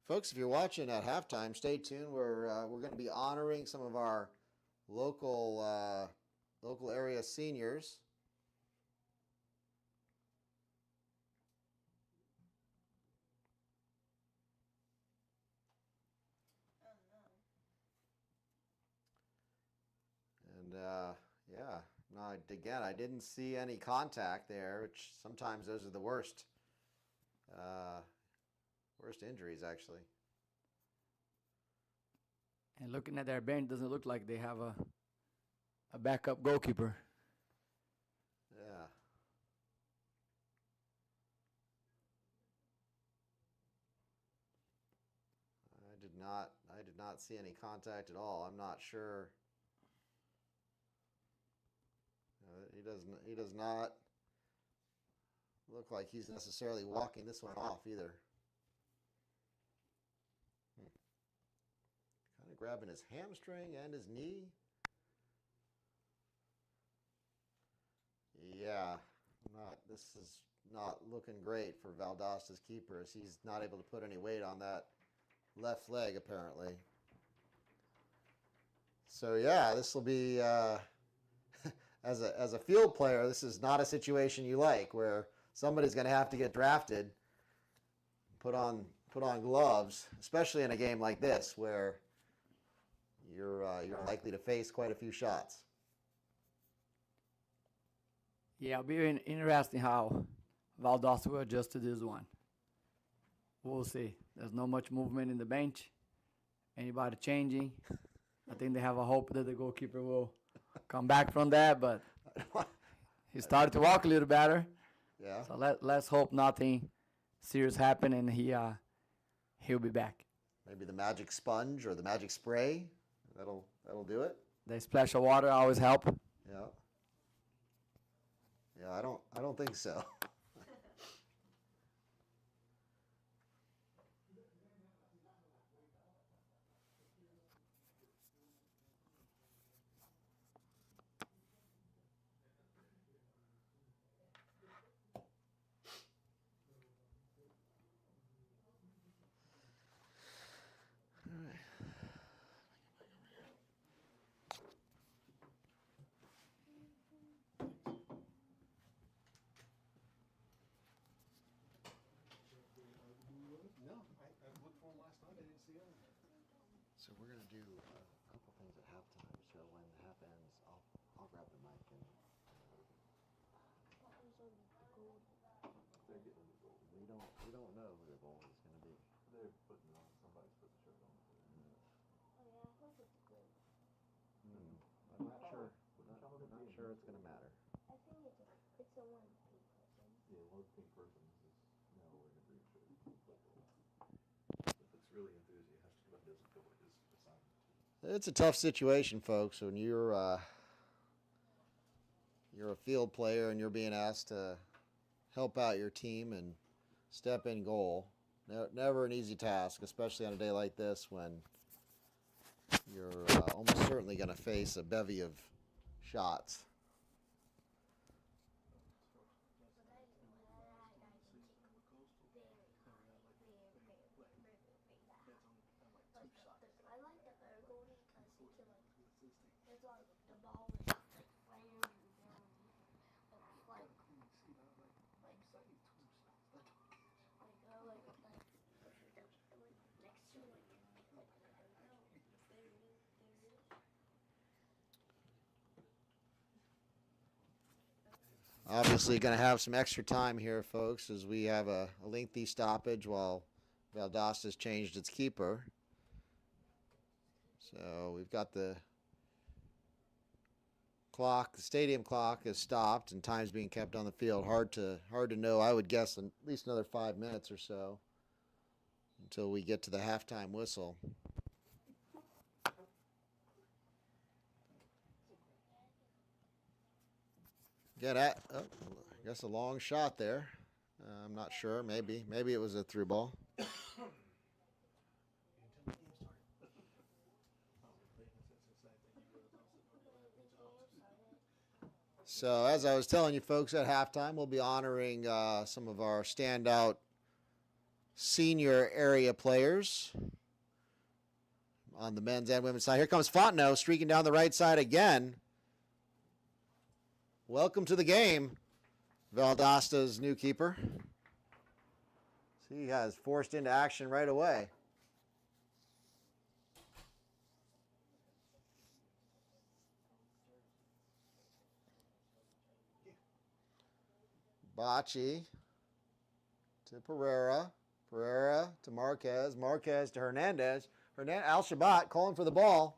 Folks, if you're watching at halftime, stay tuned. We're going to be honoring some of our local area seniors. And yeah, no, again, I didn't see any contact there, which sometimes those are the worst injuries, actually. And looking at their bench, doesn't look like they have a backup goalkeeper. Yeah. I did not see any contact at all. I'm not sure. He does not look like he's necessarily walking this one off either. Kind of grabbing his hamstring and his knee. Yeah, this is not looking great for Valdosta's keeper, as he's not able to put any weight on that left leg apparently. So yeah, this will be as a field player, this is not a situation you like, where somebody's going to have to get drafted, put on gloves, especially in a game like this where you're likely to face quite a few shots. Yeah, it'll be interesting how Valdosta will adjust to this one. We'll see. There's not much movement in the bench. Anybody changing? I think they have a hope that the goalkeeper will come back from that, but he started to walk a little better. Yeah. So let's hope nothing serious happen and he'll be back. Maybe the magic sponge or the magic spray. That'll do it. The splash of water always help. Yeah. Yeah, I don't think so. So we're gonna do a couple things at halftime. So when the half ends, I'll grab the mic and They're getting the goal. we don't know who the goal is gonna be. They're putting it on. Somebody's put the shirt on. Oh yeah, I hope it's good. I'm not sure. Not sure it's gonna matter. I think it's a one pink person. Yeah, one of the pink persons is now wearing a green shirt. If it's really enthusiastic but doesn't feel like his assignment. It's a tough situation, folks, when you're a field player and you're being asked to help out your team and step in goal. Never an easy task, especially on a day like this when you're almost certainly going to face a bevy of shots. I like the other goalie because he can it's like the ball is like flying down, like next to Obviously going to have some extra time here, folks, as we have a lengthy stoppage while Valdosta's changed its keeper. So we've got the clock, the stadium clock is stopped and time's being kept on the field. Hard to know. I would guess at least another 5 minutes or so until we get to the halftime whistle. Get at, oh, I guess a long shot there. I'm not sure. Maybe it was a through ball. So as I was telling you folks, at halftime we'll be honoring some of our standout senior area players on the men's and women's side. Here comes Fontenot streaking down the right side again. Welcome to the game, Valdosta's new keeper. He has forced into action right away. Bocce to Pereira. Pereira to Marquez. Marquez to Hernandez. Al-Shabat calling for the ball.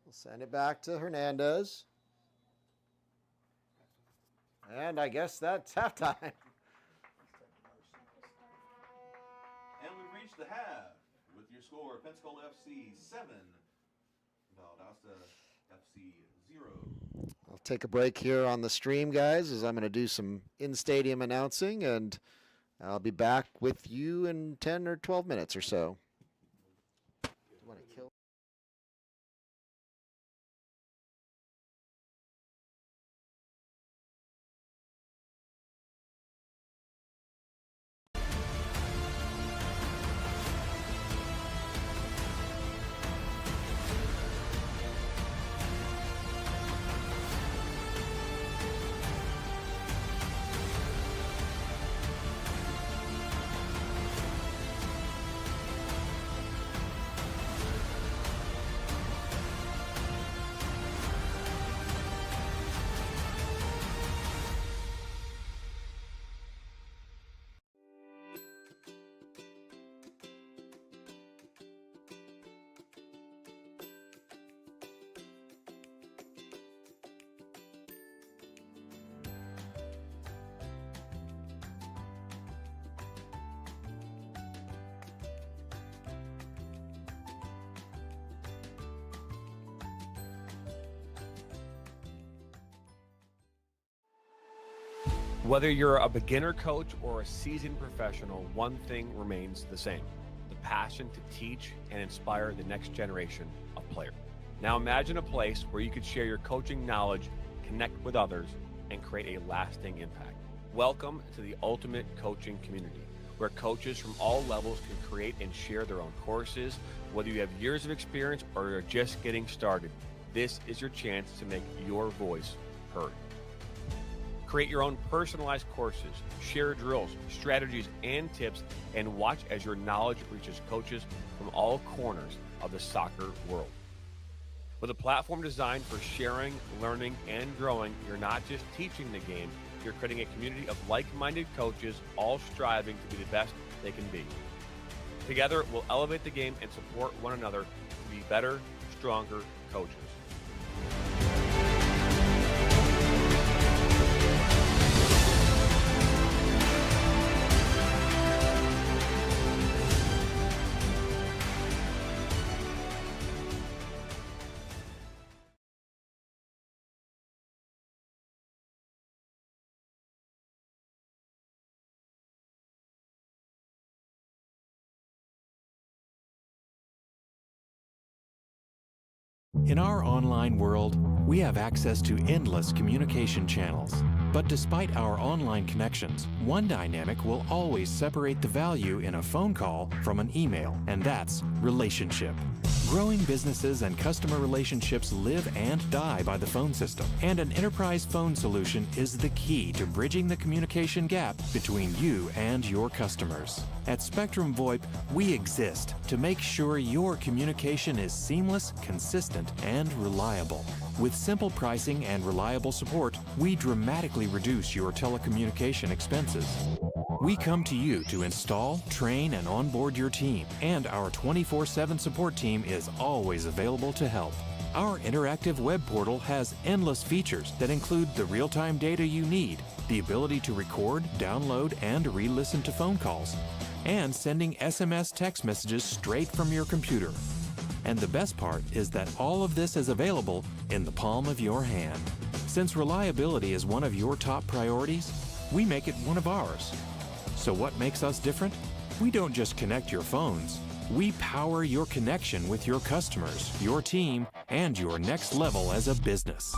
We'll send it back to Hernandez. And I guess that's halftime. And we reached the half with your score: Pensacola FC 7, Valdosta FC 0. I'll take a break here on the stream, guys, as I'm going to do some in-stadium announcing, and I'll be back with you in 10 or 12 minutes or so. You want to kill? Whether you're a beginner coach or a seasoned professional, one thing remains the same: the passion to teach and inspire the next generation of players. Now imagine a place where you could share your coaching knowledge, connect with others, and create a lasting impact. Welcome to the ultimate coaching community, where coaches from all levels can create and share their own courses. Whether you have years of experience or you're just getting started, this is your chance to make your voice heard. Create your own personalized courses, share drills, strategies, and tips, and watch as your knowledge reaches coaches from all corners of the soccer world. With a platform designed for sharing, learning, and growing, you're not just teaching the game, you're creating a community of like-minded coaches all striving to be the best they can be. Together, we'll elevate the game and support one another to be better, stronger coaches. In our online world, we have access to endless communication channels. But despite our online connections, one dynamic will always separate the value in a phone call from an email, and that's relationship. Growing businesses and customer relationships live and die by the phone system, and an enterprise phone solution is the key to bridging the communication gap between you and your customers. At Spectrum VoIP, we exist to make sure your communication is seamless, consistent, and reliable. With simple pricing and reliable support, we dramatically reduce your telecommunication expenses. We come to you to install, train, and onboard your team, and our 24/7 support team is always available to help. Our interactive web portal has endless features that include the real-time data you need, the ability to record, download, and re-listen to phone calls, and sending SMS text messages straight from your computer. And the best part is that all of this is available in the palm of your hand. Since reliability is one of your top priorities, we make it one of ours. So what makes us different? We don't just connect your phones. We power your connection with your customers, your team, and your next level as a business.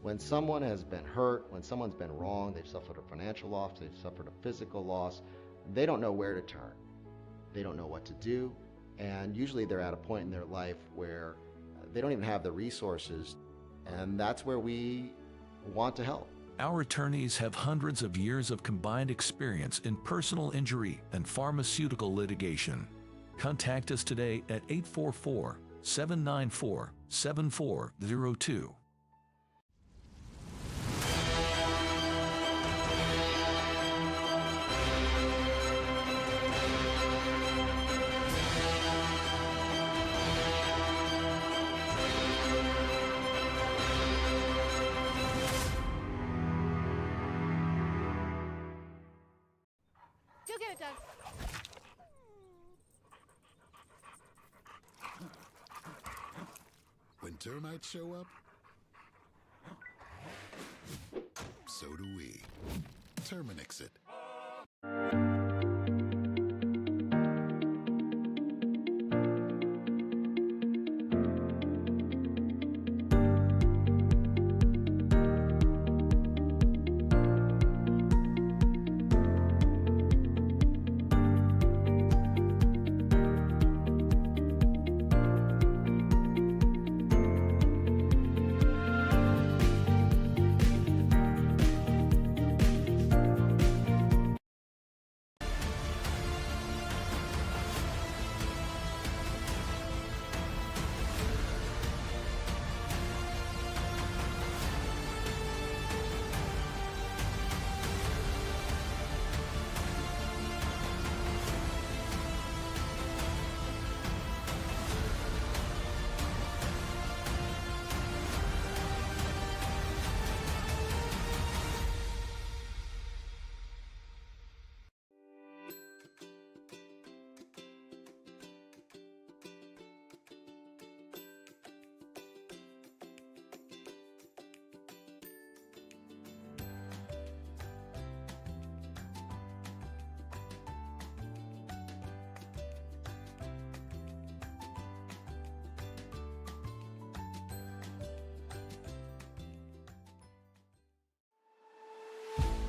When someone has been hurt, when someone's been wrong, they've suffered a financial loss, they've suffered a physical loss, they don't know where to turn. They don't know what to do, and usually they're at a point in their life where they don't even have the resources, and that's where we want to help. Our attorneys have hundreds of years of combined experience in personal injury and pharmaceutical litigation. Contact us today at 844-794-7402. Go get it, Doug. When termites show up, so do we. Terminix it.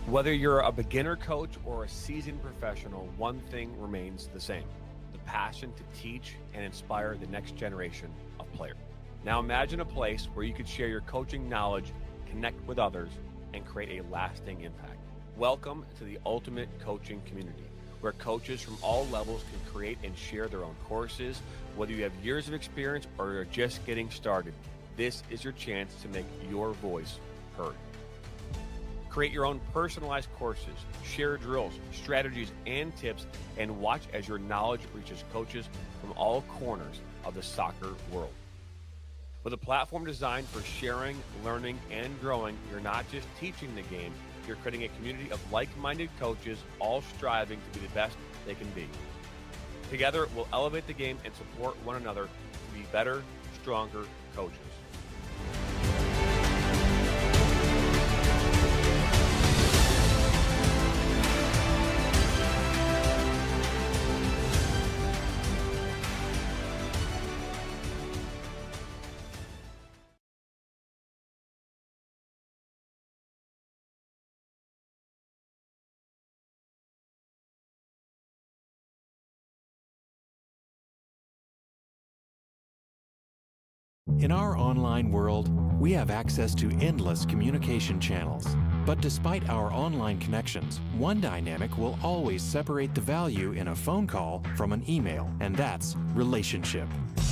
Whether you're a beginner coach or a seasoned professional, one thing remains the same: the passion to teach and inspire the next generation of players. Now imagine a place where you could share your coaching knowledge, connect with others, and create a lasting impact. Welcome to the ultimate coaching community, where coaches from all levels can create and share their own courses. Whether you have years of experience or you're just getting started, this is your chance to make your voice heard. Create your own personalized courses, share drills, strategies, and tips, and watch as your knowledge reaches coaches from all corners of the soccer world. With a platform designed for sharing, learning, and growing, you're not just teaching the game, you're creating a community of like-minded coaches, all striving to be the best they can be. Together, we'll elevate the game and support one another to be better, stronger coaches. In our online world, we have access to endless communication channels. But despite our online connections, one dynamic will always separate the value in a phone call from an email, and that's relationship.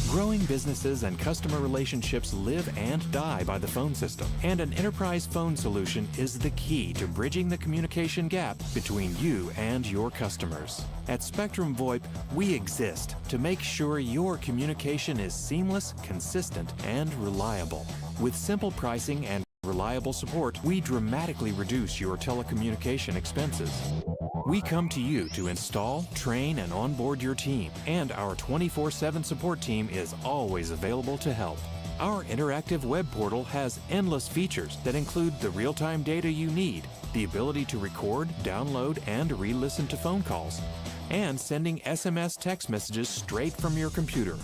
Growing businesses and customer relationships live and die by the phone system, and an enterprise phone solution is the key to bridging the communication gap between you and your customers. At Spectrum VoIP, we exist to make sure your communication is seamless, consistent, and reliable. With simple pricing and reliable support, we dramatically reduce your telecommunication expenses. We come to you to install, train, and onboard your team, and our 24/7 support team is always available to help. Our interactive web portal has endless features that include the real-time data you need, the ability to record, download, and re-listen to phone calls, and sending SMS text messages straight from your computer.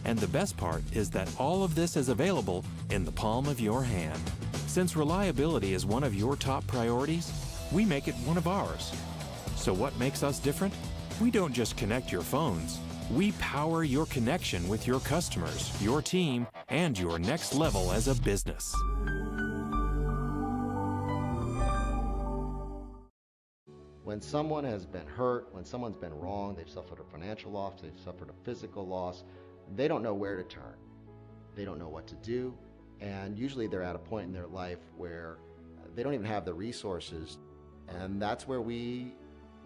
And the best part is that all of this is available in the palm of your hand. Since reliability is one of your top priorities, we make it one of ours. So what makes us different? We don't just connect your phones. We power your connection with your customers, your team, and your next level as a business. When someone has been hurt, when someone's been wrong, they've suffered a financial loss, they've suffered a physical loss, they don't know where to turn. They don't know what to do, and usually they're at a point in their life where they don't even have the resources, and that's where we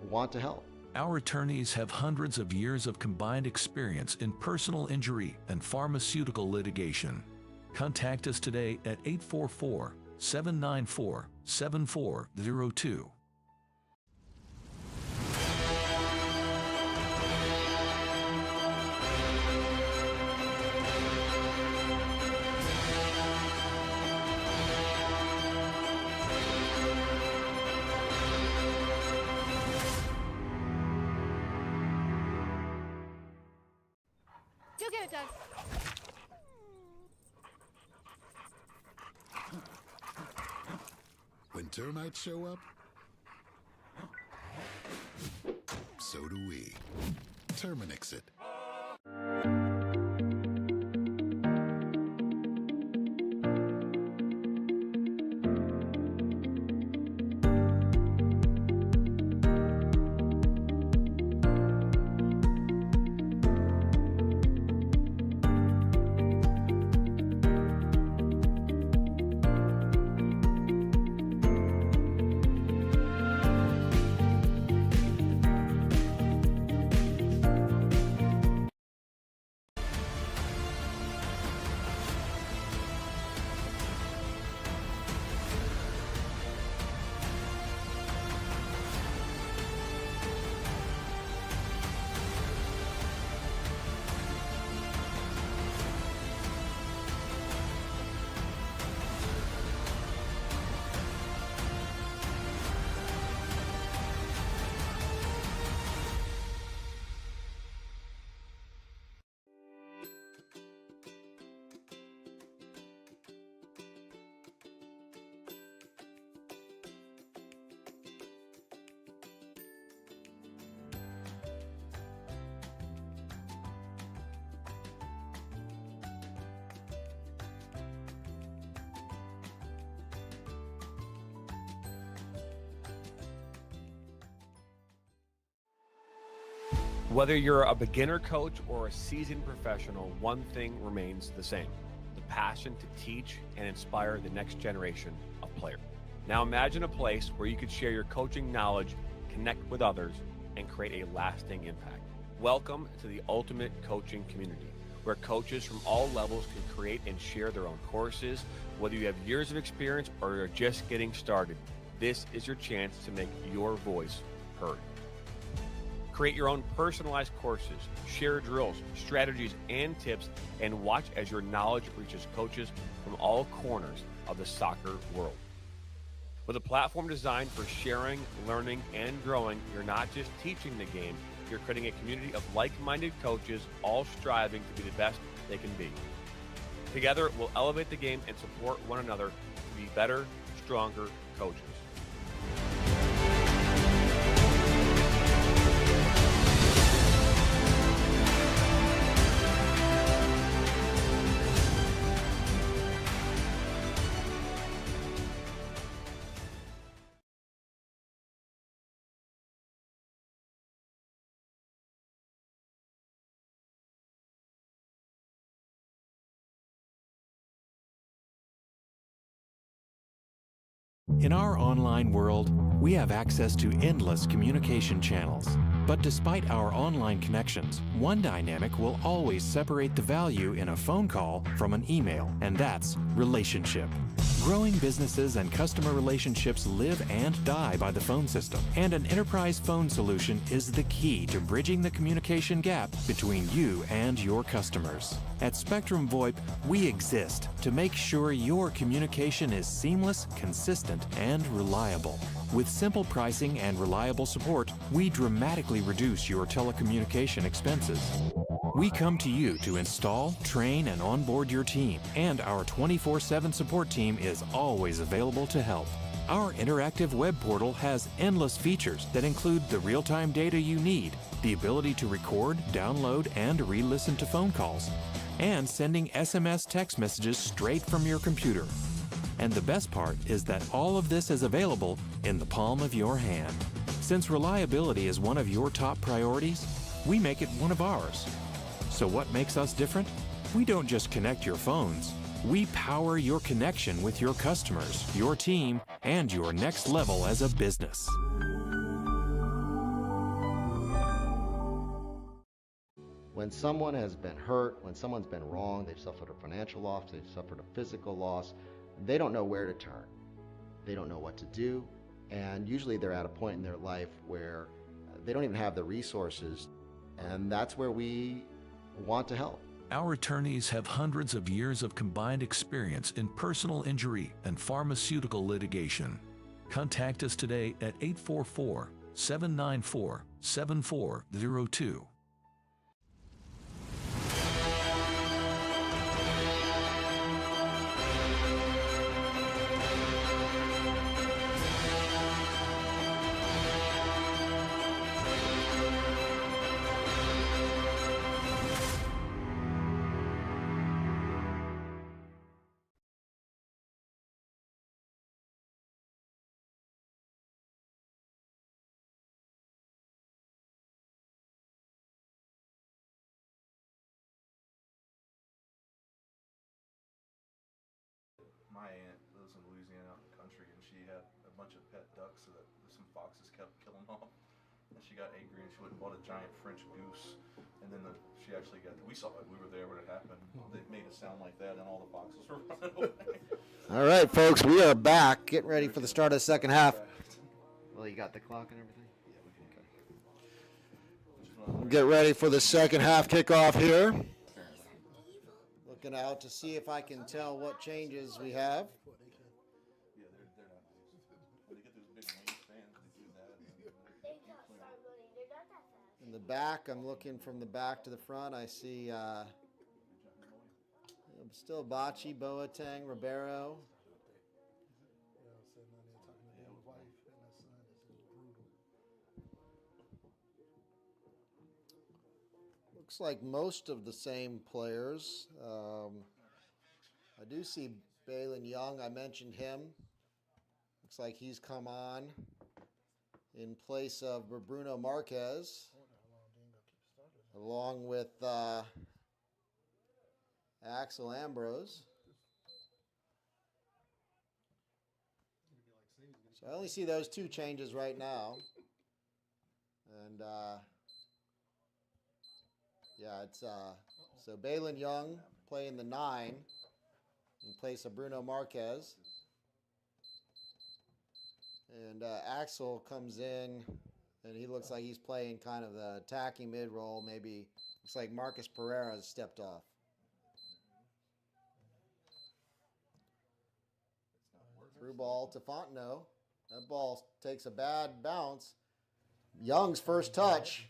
want to help. Our attorneys have hundreds of years of combined experience in personal injury and pharmaceutical litigation. Contact us today at 844-794-7402. You get it done. When termites show up, so do we. Terminix it. Whether you're a beginner coach or a seasoned professional, one thing remains the same: the passion to teach and inspire the next generation of players. Now imagine a place where you could share your coaching knowledge, connect with others, and create a lasting impact. Welcome to the ultimate coaching community, where coaches from all levels can create and share their own courses. Whether you have years of experience or you're just getting started, this is your chance to make your voice heard. Create your own personalized courses, share drills, strategies, and tips, and watch as your knowledge reaches coaches from all corners of the soccer world. With a platform designed for sharing, learning, and growing, you're not just teaching the game, you're creating a community of like-minded coaches, all striving to be the best they can be. Together, we'll elevate the game and support one another to be better, stronger coaches. In our online world, we have access to endless communication channels. But despite our online connections, one dynamic will always separate the value in a phone call from an email, and that's relationship. Growing businesses and customer relationships live and die by the phone system, and an enterprise phone solution is the key to bridging the communication gap between you and your customers. At Spectrum VoIP, we exist to make sure your communication is seamless, consistent, and reliable. With simple pricing and reliable support, we dramatically reduce your telecommunication expenses. We come to you to install, train, and onboard your team, and our 24/7 support team is always available to help. Our interactive web portal has endless features that include the real-time data you need, the ability to record, download, and re-listen to phone calls, and sending SMS text messages straight from your computer. And the best part is that all of this is available in the palm of your hand. Since reliability is one of your top priorities, we make it one of ours. So what makes us different? We don't just connect your phones. We power your connection with your customers, your team, and your next level as a business. When someone has been hurt, when someone's been wrong, they've suffered a financial loss, they've suffered a physical loss, they don't know where to turn. They don't know what to do, and usually they're at a point in their life where they don't even have the resources, and that's where we want to help. Our attorneys have hundreds of years of combined experience in personal injury and pharmaceutical litigation. Contact us today at 844-794-7402. My aunt lives in Louisiana out in the country, and she had a bunch of pet ducks that some foxes kept killing off. And she got angry and she went and bought a giant French goose. And then she actually got, we saw it, we were there when it happened. They made it sound like that, and all the foxes were running away. All right, folks, we are back, getting ready for the start of the second half. Well, you got the clock and everything? Yeah, we can. Get ready for the second half kickoff here. Looking out to see if I can tell what changes we have. Yeah, they're not nice. When they get those big wingspans, they do that. They can't start running. They're not that fast. In the back, I'm looking from the back to the front. I see still Bocce, Boateng, Ribeiro. Looks like most of the same players. I do see Balin Young. I mentioned him. Looks like he's come on in place of Bruno Marquez. along with Axel Ambrose. So I only see those two changes right now. And yeah, it's so Balin Young playing the 9 in place of Bruno Marquez. And Axel comes in, and he looks like he's playing kind of the attacking mid role. Maybe looks like Marcus Pereira has stepped off. Through ball to Fontenot. That ball takes a bad bounce. Young's first touch.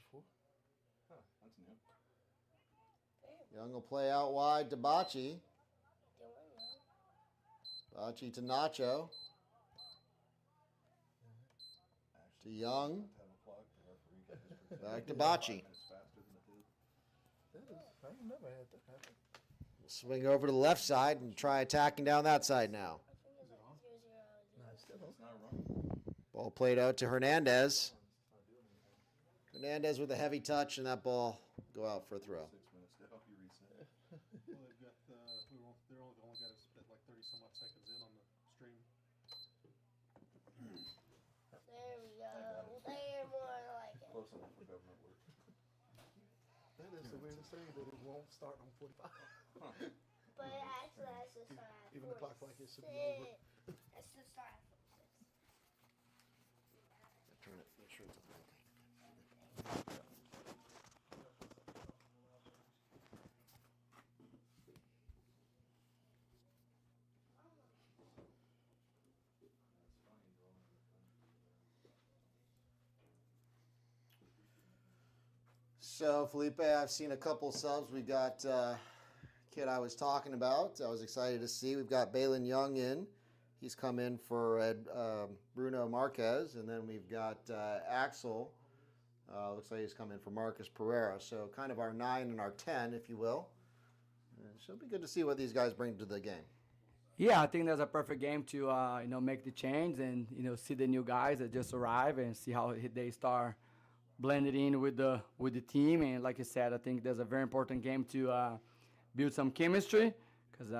Young will play out wide to Bocce. Bocce to Nacho. To Young. Back to Bocce. Swing over to the left side and try attacking down that side now. Ball played out to Hernandez. Hernandez with a heavy touch, and that ball go out for a throw. Well, they've got, they're only got us at like 30 some odd seconds in on the stream. There we go. They're more like it. Close enough for government work. That is the weirdest thing that it won't start on 45. But actually, that's the start at Even the clock like it should be 46. over. That's the start at 46. Turn it. Make sure it's okay. So, Felipe, I've seen a couple subs. We've got kid I was talking about. I was excited to see. We've got Balin Young in. He's come in for Bruno Marquez. And then we've got Axel. Looks like he's come in for Marcus Pereira. So kind of our 9 and our 10, if you will. So it'll be good to see what these guys bring to the game. Yeah, I think that's a perfect game to make the change and see the new guys that just arrived and see how they start blended in with the team. And like I said, I think there's a very important game to build some chemistry because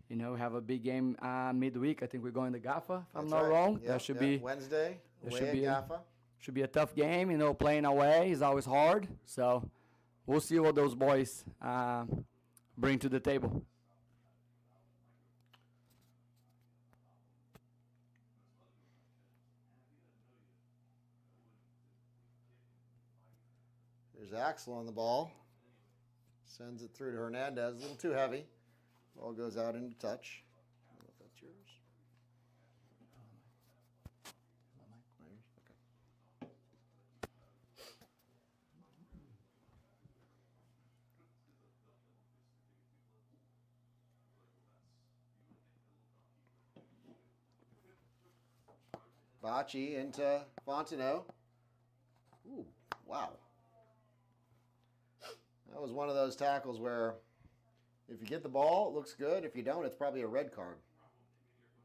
we have a big game midweek. I think we're going to GAFA, if I'm not wrong. Yeah, that should be Wednesday. That Away should at be GAFA. Should be a tough game. Playing away is always hard. So we'll see what those boys bring to the table. There's Axel on the ball. Sends it through to Hernandez. A little too heavy. Ball goes out into touch. I don't know if that's yours. Bocce into Fontenot. Ooh, wow. That was one of those tackles where if you get the ball, it looks good. If you don't, it's probably a red card.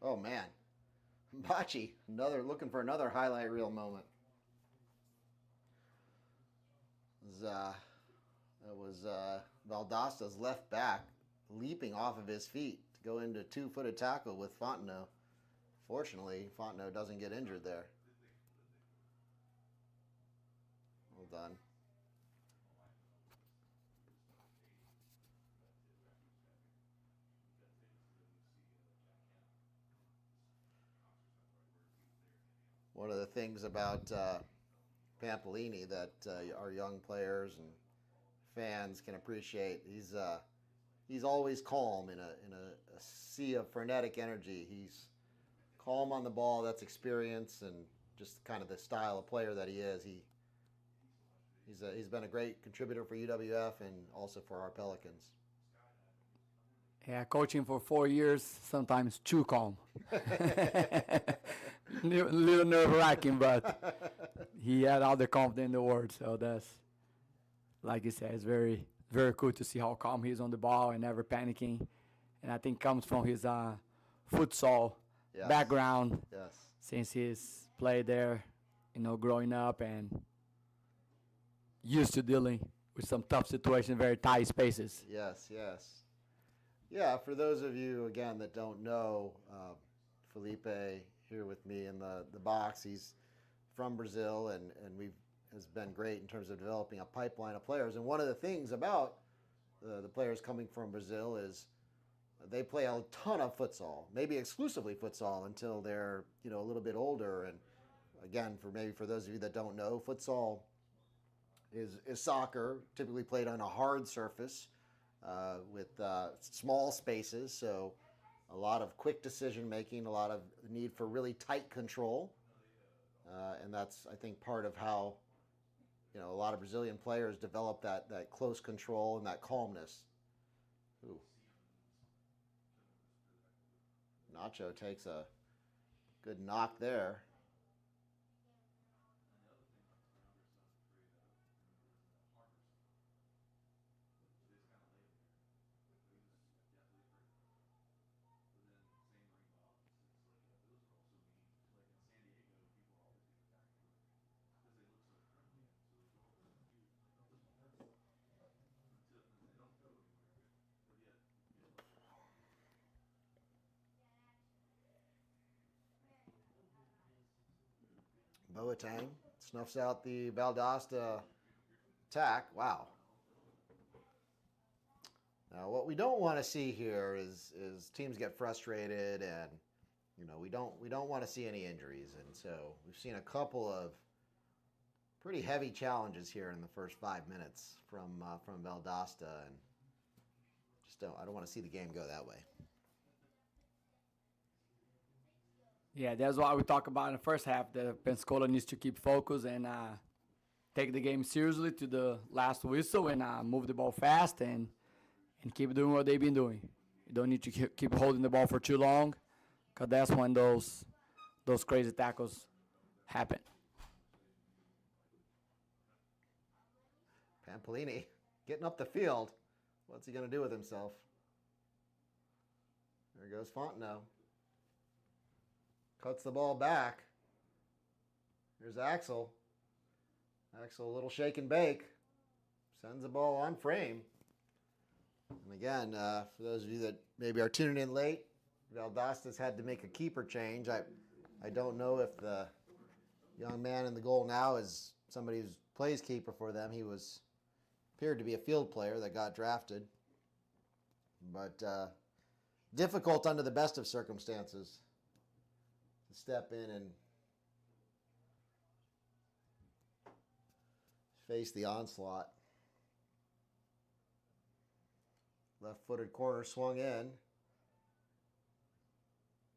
Oh, man. Bocce, looking for another highlight reel moment. It was Valdosta's left back leaping off of his feet to go into a 2-footed tackle with Fontenot. Fortunately, Fontenot doesn't get injured there. Well done. One of the things about Pampolini that our young players and fans can appreciate, he's always calm in a sea of frenetic energy. He's calm on the ball. That's experience and just kind of the style of player that he is. He's been a great contributor for UWF and also for our Pelicans. Yeah, coaching for 4 years, sometimes too calm. Little nerve-wracking, but he had all the confidence in the world. So that's, like you said, it's very, very cool to see how calm he is on the ball and never panicking. And I think comes from his futsal background. Yes. Since he's played there, growing up and used to dealing with some tough situations, very tight spaces. Yes, yes. Yeah, for those of you, again, that don't know, Felipe here with me in the box, he's from Brazil, and has been great in terms of developing a pipeline of players. And one of the things about the players coming from Brazil is they play a ton of futsal, maybe exclusively futsal until they're a little bit older. And again, for those of you that don't know, futsal is soccer, typically played on a hard surface with small spaces, so a lot of quick decision making, a lot of need for really tight control, and that's, I think, part of how a lot of Brazilian players develop that close control and that calmness. Ooh. Nacho takes a good knock there. Boateng snuffs out the Valdosta attack. Wow. Now, what we don't want to see here is teams get frustrated, and we don't want to see any injuries. And so we've seen a couple of pretty heavy challenges here in the first 5 minutes from Valdosta, and I don't want to see the game go that way. Yeah, that's why we talk about in the first half that Pensacola needs to keep focus and take the game seriously to the last whistle and move the ball fast and keep doing what they've been doing. You don't need to keep holding the ball for too long, because that's when those crazy tackles happen. Pampolini getting up the field. What's he going to do with himself? There goes Fontenot. Cuts the ball back. Here's Axel. Axel, a little shake and bake. Sends the ball on frame. And again, for those of you that maybe are tuning in late, Valdosta's had to make a keeper change. I don't know if the young man in the goal now is somebody who plays keeper for them. He appeared to be a field player that got drafted. But difficult under the best of circumstances to step in and face the onslaught. Left-footed corner swung in.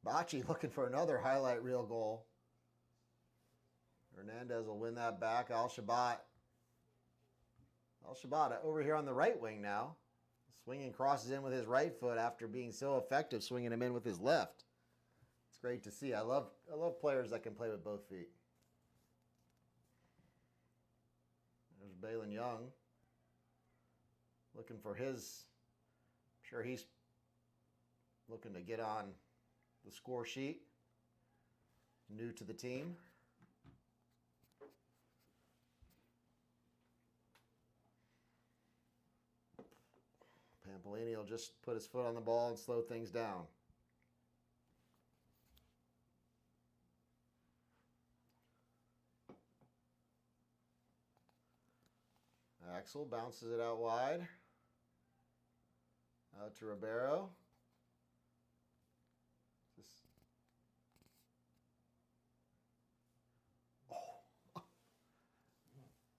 Bocce looking for another highlight reel goal. Hernandez will win that back. Al-Shabat over here on the right wing now. Swinging crosses in with his right foot after being so effective swinging him in with his left. It's great to see. I love players that can play with both feet. There's Balin Young looking for his. I'm sure he's looking to get on the score sheet. New to the team. Pampolini will just put his foot on the ball and slow things down. Axel bounces it out wide. Out to Ribeiro.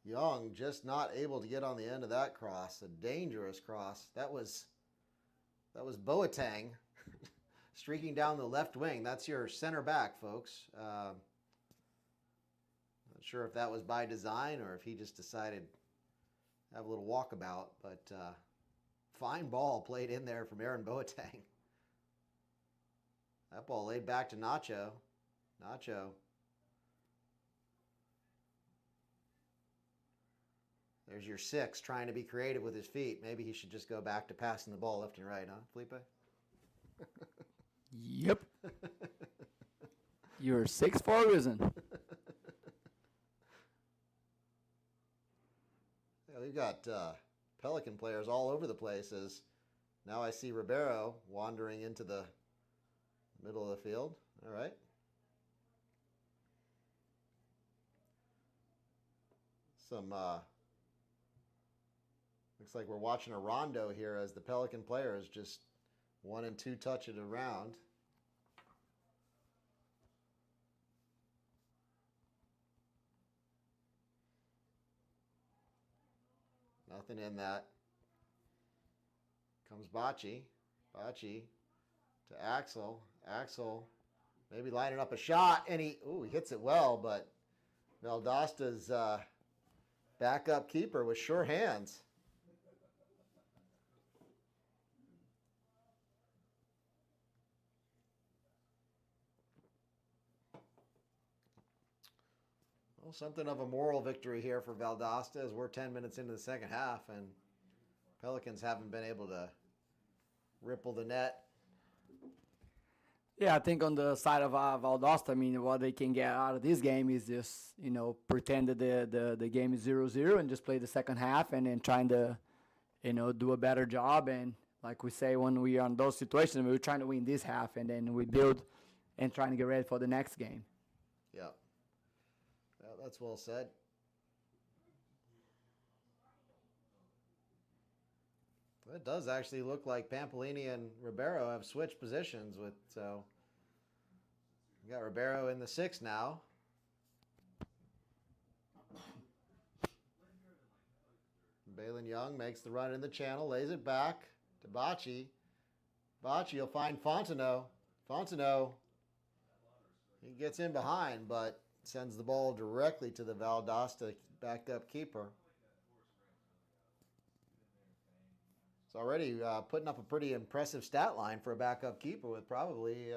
Young just not able to get on the end of that cross. A dangerous cross. That was Boateng streaking down the left wing. That's your center back, folks. Not sure if that was by design or if he just decided to have a little walkabout, but fine ball played in there from Aaron Boateng. That ball laid back to Nacho. Nacho. There's your 6 trying to be creative with his feet. Maybe he should just go back to passing the ball left and right, huh, Felipe? Yep. You're 6 for a reason. Yeah, we've got Pelican players all over the place. As now I see Ribeiro wandering into the middle of the field. All right. Looks like we're watching a rondo here as the Pelican players just 1 and 2 touch it around. Nothing in that. Comes Bocce. Bocce to Axel. Axel maybe lining up a shot, and he hits it well, but Valdosta's backup keeper with sure hands. Well, something of a moral victory here for Valdosta as we're 10 minutes into the second half, and Pelicans haven't been able to ripple the net. Yeah, I think on the side of Valdosta, I mean, what they can get out of this game is just, pretend that the game is 0-0 and just play the second half and then trying to, do a better job. And like we say, when we are in those situations, we're trying to win this half and then we build and trying to get ready for the next game. Yeah. Yeah, that's well said. It does actually look like Pampolini and Ribeiro have switched positions so we got Ribeiro in the 6 now. Balin Young makes the run in the channel, lays it back to Bocce. Bocce will find Fontenot. Fontenot, he gets in behind, but sends the ball directly to the Valdosta backup keeper. It's already putting up a pretty impressive stat line for a backup keeper with probably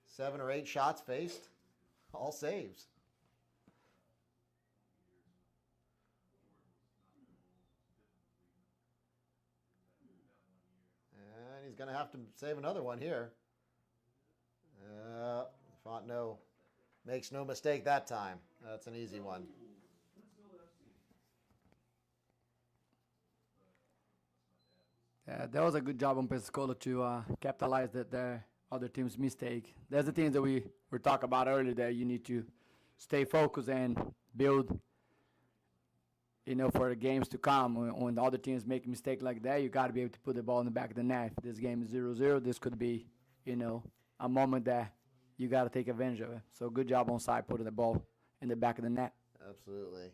7 or 8 shots faced, all saves. And he's going to have to save another one here. Fontenot makes no mistake that time. That's an easy one. Yeah, that was a good job on Pensacola to capitalize the other team's mistake. That's the things that we were talking about earlier, that you need to stay focused and build, for the games to come. When the other teams make a mistake like that, you got to be able to put the ball in the back of the net. If this game is 0-0, this could be, a moment that you got to take advantage of it. So good job on side putting the ball in the back of the net. Absolutely.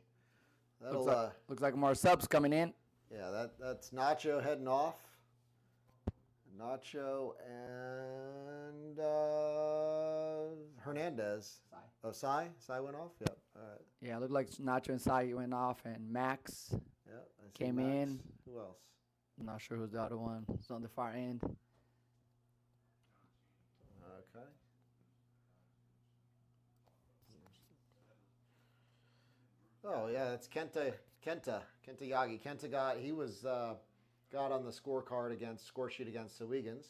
Looks like more subs coming in. Yeah, that's Nacho heading off. Nacho and Hernandez. Oh, Sai? Sai went off? Yep. All right. Yeah, it looked like Nacho and Sai went off, and Max came in. Who else? I'm not sure who's the other one. It's on the far end. Okay. Oh, yeah, it's Kenta Yagi. Kenta got on the score sheet against Sawigans.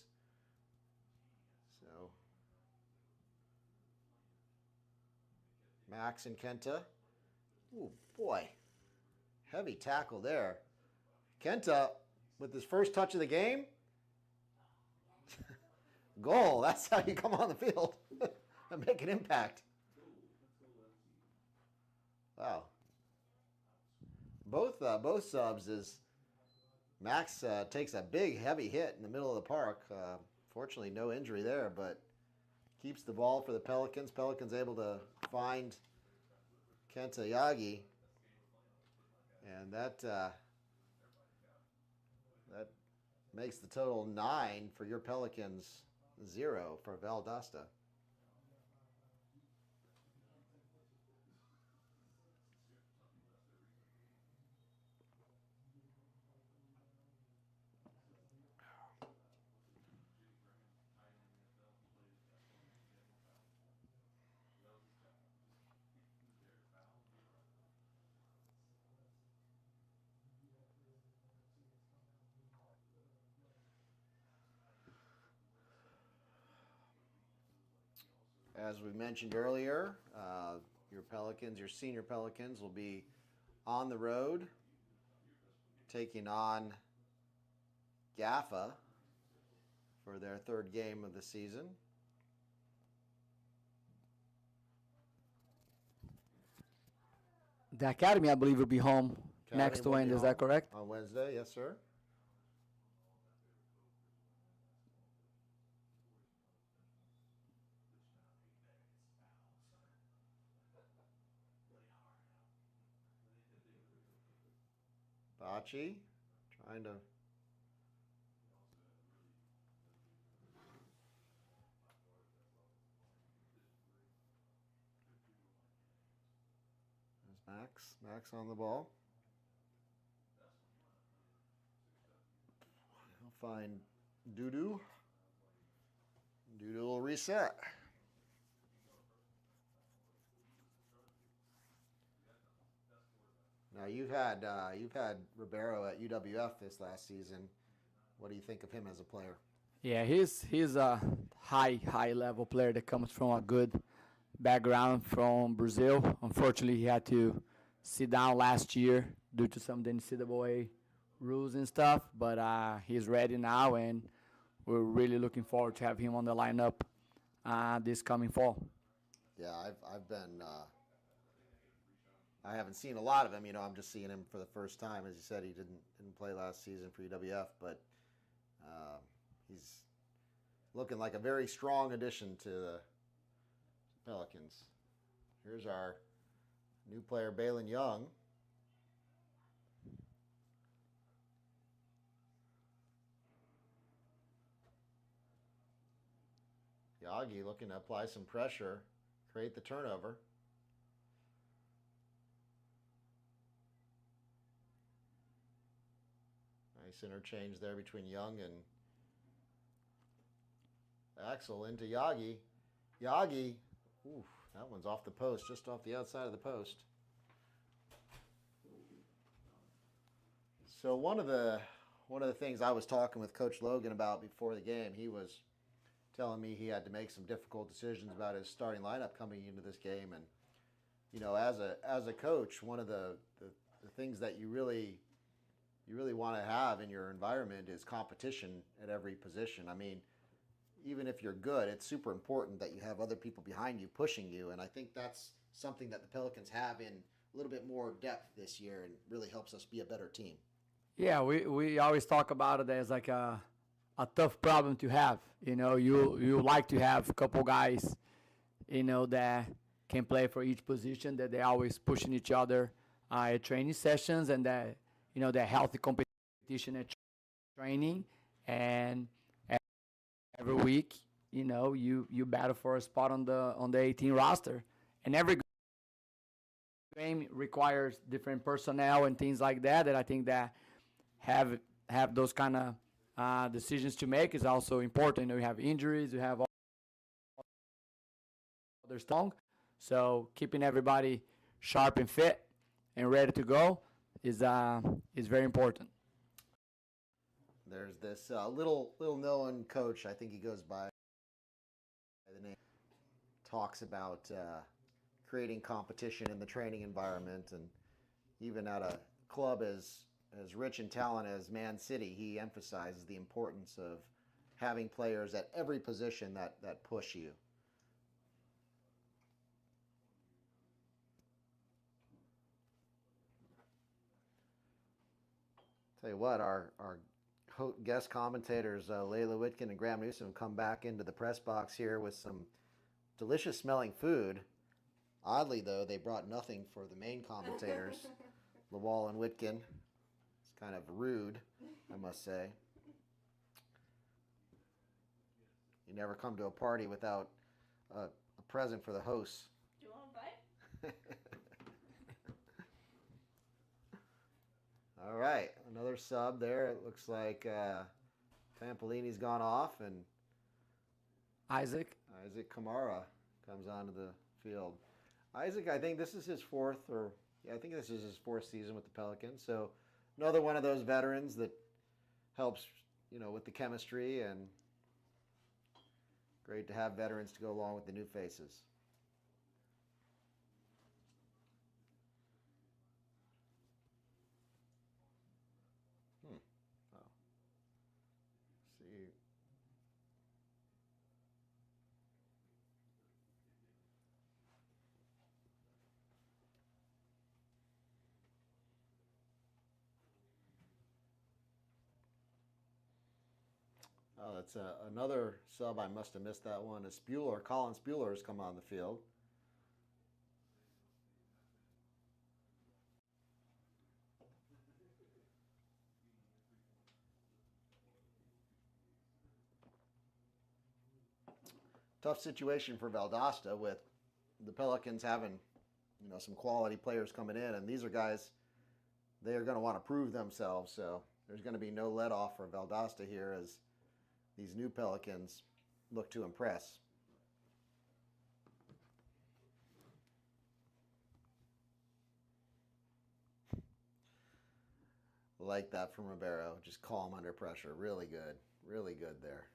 So Max and Kenta. Oh boy, heavy tackle there. Kenta with his first touch of the game. Goal. That's how you come on the field and make an impact. Wow. Both subs is Max takes a big heavy hit in the middle of the park. Fortunately, no injury there, but keeps the ball for the Pelicans. Pelicans able to find Kenta Yagi, and that makes the total 9 for your Pelicans, 0 for Valdosta. As we mentioned earlier, your senior Pelicans will be on the road taking on GAFA for their third game of the season. The Academy, I believe, will be home next Academy will be Wednesday. Is home that correct? On Wednesday, yes, sir. Bocce trying to Max on the ball. He'll find Dudu. Dudu will reset. Now you've had Ribeiro at UWF this last season. What do you think of him as a player? Yeah, he's a high level player that comes from a good background from Brazil. Unfortunately, he had to sit down last year due to some of the NCAA rules and stuff. But he's ready now, and we're really looking forward to have him on the lineup this coming fall. Yeah, I've been. I haven't seen a lot of him. You know, I'm just seeing him for the first time. As you said, he didn't play last season for UWF, but he's looking like a very strong addition to the Pelicans. Here's our new player, Balin Young. Yagi looking to apply some pressure, create the turnover. Nice interchange there between Young and Axel into Yagi. Yagi, oof, that one's off the post, just off the outside of the post. So one of the things I was talking with Coach Logan about before the game, he was telling me he had to make some difficult decisions about his starting lineup coming into this game. And you know, as a coach, one of the things that you really want to have in your environment is competition at every position. I mean, even if you're good, it's super important that you have other people behind you pushing you. And I think that's something that the Pelicans have in a little bit more depth this year and really helps us be a better team. Yeah, we always talk about it as like a tough problem to have. You know, you like to have a couple guys, you know, that can play for each position, that they're always pushing each other at training sessions, and that, you know, they're healthy competition at training, and every week, you know, you battle for a spot on the 18 roster, and every game requires different personnel and things like that. That I think that have those kind of decisions to make is also important. You know, you have injuries, you have all other strong, so keeping everybody sharp and fit and ready to go is very important. There's this little known coach, I think he goes by the name, talks about creating competition in the training environment, and even at a club as rich in talent as Man City, he emphasizes the importance of having players at every position that push you. Tell you what, our guest commentators, Layla Whitkin and Graham Newsom, come back into the press box here with some delicious smelling food. Oddly, though, they brought nothing for the main commentators, Lawal and Whitkin. It's kind of rude, I must say. You never come to a party without a present for the hosts. Do you want to bite? All right, another sub there. It looks like Pampolini's gone off, and Isaac Kamara comes onto the field. Isaac, I think this is his fourth season with the Pelicans. So another one of those veterans that helps, you know, with the chemistry, and great to have veterans to go along with the new faces. Oh, that's another sub. I must have missed that one. Colin Spuler has come on the field. Tough situation for Valdosta with the Pelicans having, some quality players coming in, and these are guys, they are going to want to prove themselves. So there's going to be no let off for Valdosta here as these new Pelicans look to impress. Like that from Ribeiro. Just calm under pressure. Really good. Really good there.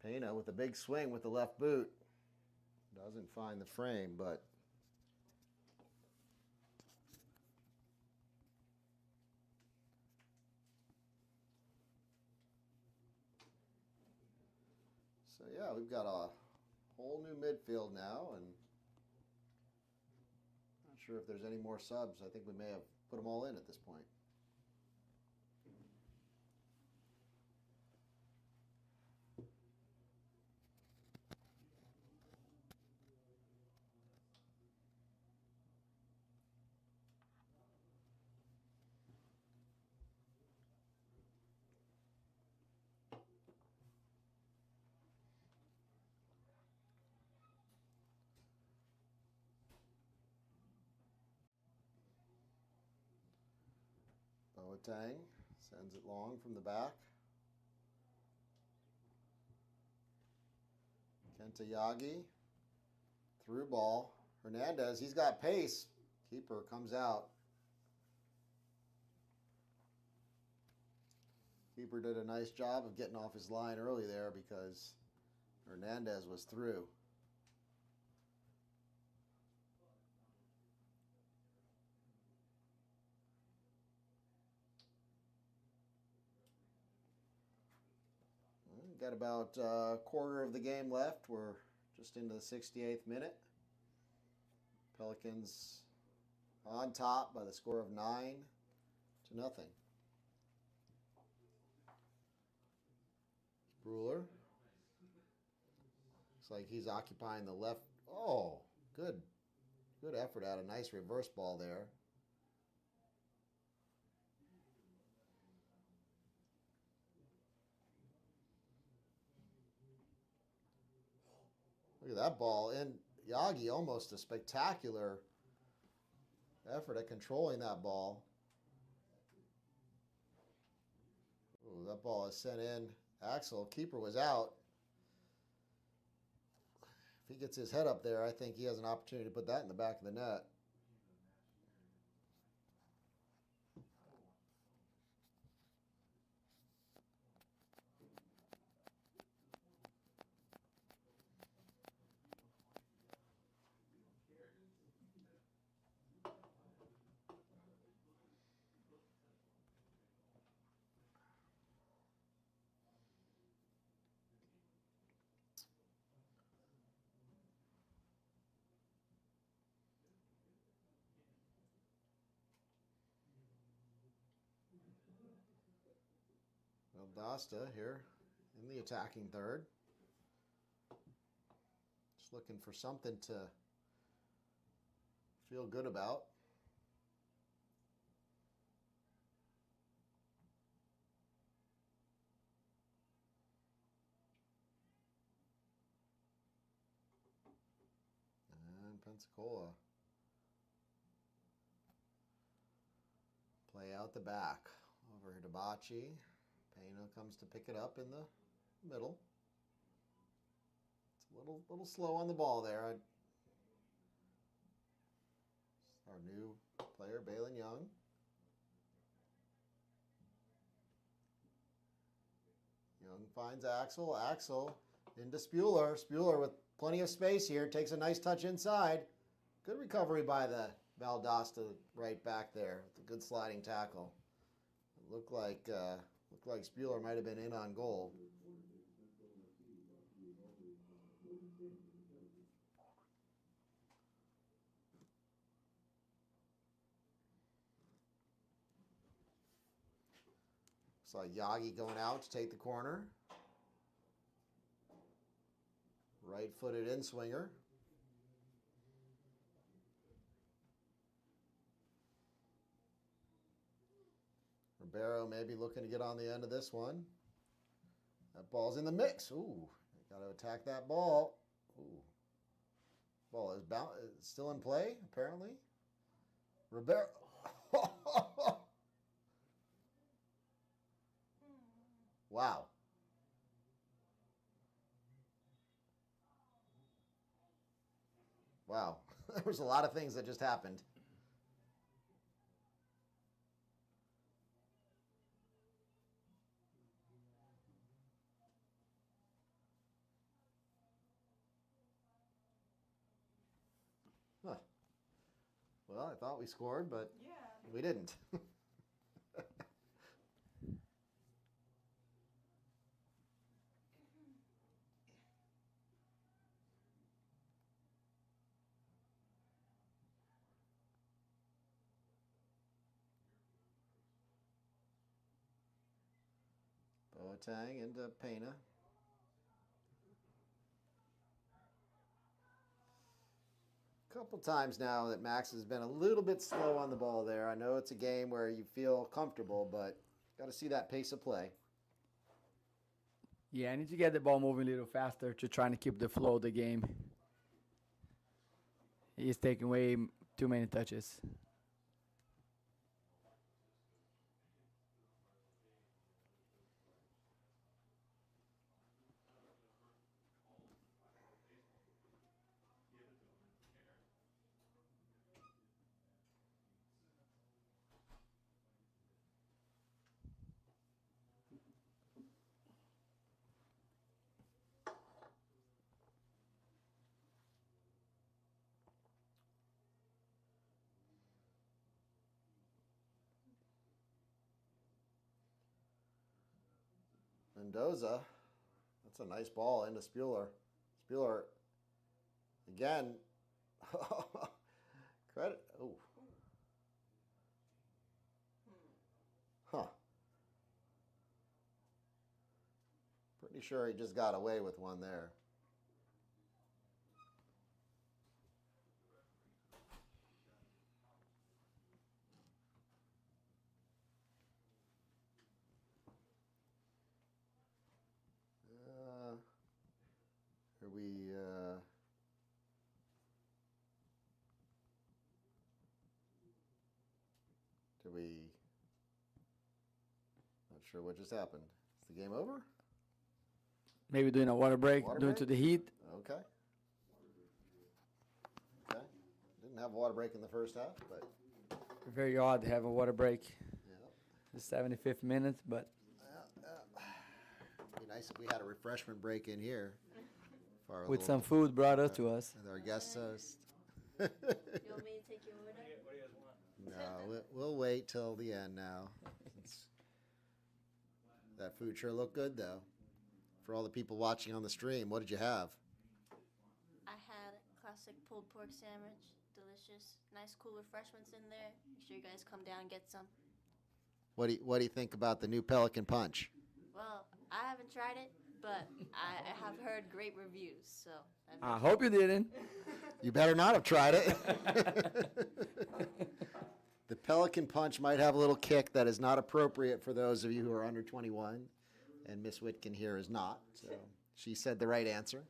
Pena with a big swing with the left boot. Doesn't find the frame, but so yeah, we've got a whole new midfield now, and not sure if there's any more subs. I think we may have put them all in at this point. Boateng sends it long from the back. Kenta Yagi, through ball. Hernandez, he's got pace. Keeper comes out. Keeper did a nice job of getting off his line early there because Hernandez was through. Got about a quarter of the game left. We're just into the 68th minute. Pelicans on top by the score of 9-0. Brewer. Looks like he's occupying the left. Oh, good effort out. A nice reverse ball there. Look at that ball. And Yagi, almost a spectacular effort at controlling that ball. Ooh, that ball is sent in. Axel, keeper was out. If he gets his head up there, I think he has an opportunity to put that in the back of the net. Valdosta here in the attacking third. Just looking for something to feel good about. And Pensacola. Play out the back. Over to Bocce. Pena comes to pick it up in the middle. It's a little slow on the ball there. Our new player, Balin Young. Young finds Axel. Axel into Spuler. Spuler with plenty of space here. Takes a nice touch inside. Good recovery by the Valdosta right back there. With a good sliding tackle. It looked like Looked like Spuler might have been in on goal. Saw Yagi going out to take the corner. Right-footed in-swinger. Ribeiro maybe looking to get on the end of this one. That ball's in the mix. Ooh, got to attack that ball. Ooh. Ball is still in play, apparently. Ribeiro. Wow. Wow. There was a lot of things that just happened. Huh. Well, I thought we scored, but we didn't. Boateng into Pena. Couple times now that Max has been a little bit slow on the ball there. I know it's a game where you feel comfortable, but got to see that pace of play. Yeah, I need to get the ball moving a little faster to try to keep the flow of the game. He's taking way too many touches. Mendoza, that's a nice ball into Spuler. Spuler, again, credit. Oh, huh. Pretty sure he just got away with one there. Not sure what just happened. Is the game over? Maybe doing a water break, Water doing break? to the heat. Okay. Okay. Didn't have a water break in the first half, but Very odd to have a water break. yeah. The 75th minute, but It'd be nice if we had a refreshment break in here. For our with little- some food brought up to us. with our guest host. You want me to take your order? No, we'll wait till the end now. That food sure looked good, though. For all the people watching on the stream, what did you have? I had classic pulled pork sandwich, delicious, nice cool refreshments in there. Make sure you guys come down and get some. What do you think about the new Pelican Punch? Well, I haven't tried it, but I have heard great reviews, so. I hope you didn't. You better not have tried it. The Pelican Punch might have a little kick that is not appropriate for those of you who are under 21, and Miss Whitkin here is not. So she said the right answer.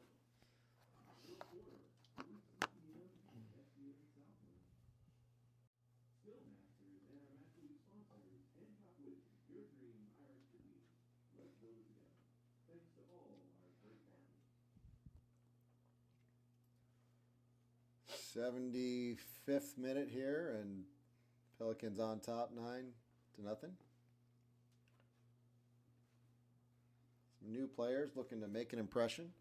'75th minute here, and Pelicans on top 9-0. Some new players looking to make an impression.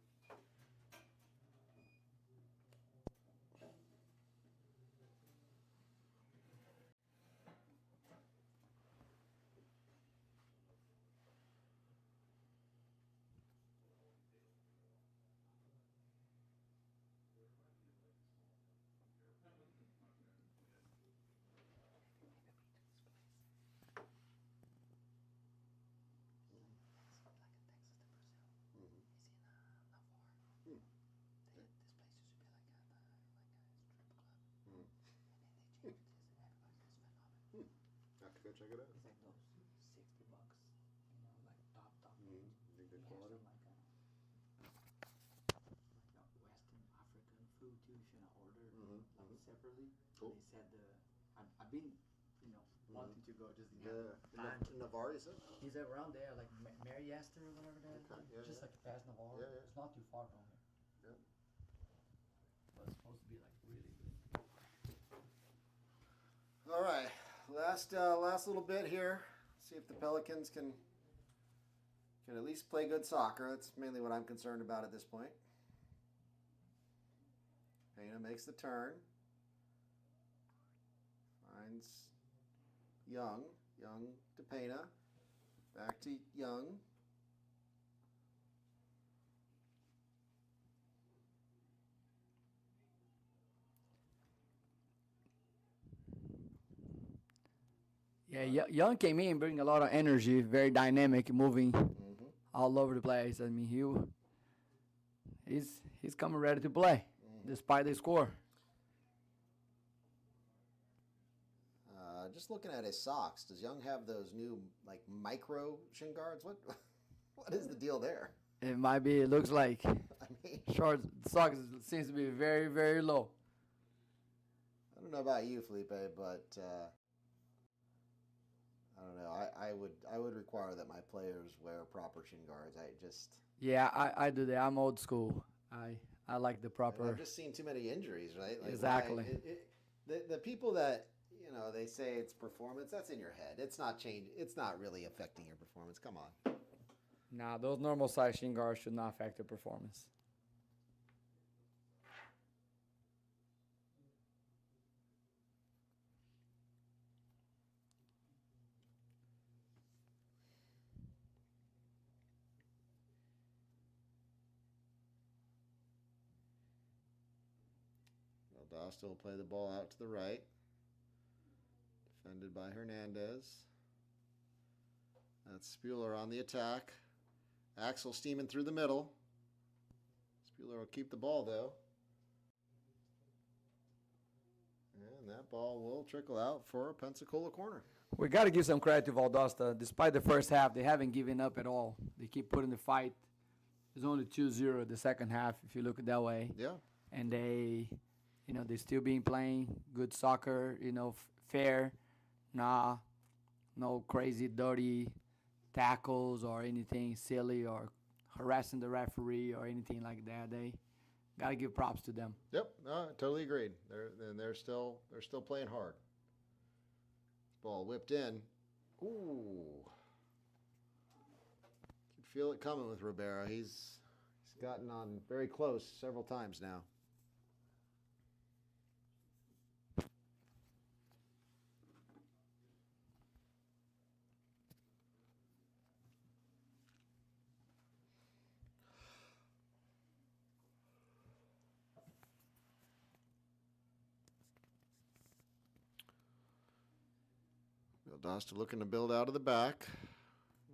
to go check it out. It's like those $60, you know, like top. You think We good have quality? some Western African food too. If you wanna order like separately. Cool. They said I've been, you know, wanting to go just Yeah. Navarre, you said? He's around there, like Mary Esther or whatever that is. Okay, yeah, Just yeah. like past Navarre. Yeah, yeah. It's not too far from here. Yep. But it's supposed to be like really good. All right, last little bit here. See if the Pelicans can at least play good soccer. That's mainly what I'm concerned about at this point. Pena makes the turn. Finds Young to Pena. Back to Young. Yeah, Young came in, bringing a lot of energy, very dynamic, moving all over the place. I mean, he's coming ready to play, despite the score. Just looking at his socks, does Young have those new like micro shin guards? What is the deal there? It might be. It looks like I mean, short socks seems to be very, very low. I don't know about you, Felipe, but I don't know. I would require that my players wear proper shin guards. Yeah, I do that. I'm old school. I like the proper. I've just seen too many injuries, right? Like Exactly. The people that they say it's performance. That's in your head. It's not change. It's not really affecting your performance. Come on. Nah, those normal size shin guards should not affect your performance. Valdosta will play the ball out to the right. Defended by Hernandez. That's Spuler on the attack. Axel steaming through the middle. Spuler will keep the ball though. And that ball will trickle out for a Pensacola corner. We got to give some credit to Valdosta. Despite the first half, they haven't given up at all. They keep putting the fight. It's only 2-0 the second half, if you look at it that way. Yeah. And they still been playing good soccer, fair. No crazy, dirty tackles or anything silly or harassing the referee or anything like that. They got to give props to them. Yep, no, totally agreed. They're still playing hard. Ball whipped in. Ooh, could feel it coming with Ribeiro. He's gotten on very close several times now. Valdosta looking to build out of the back.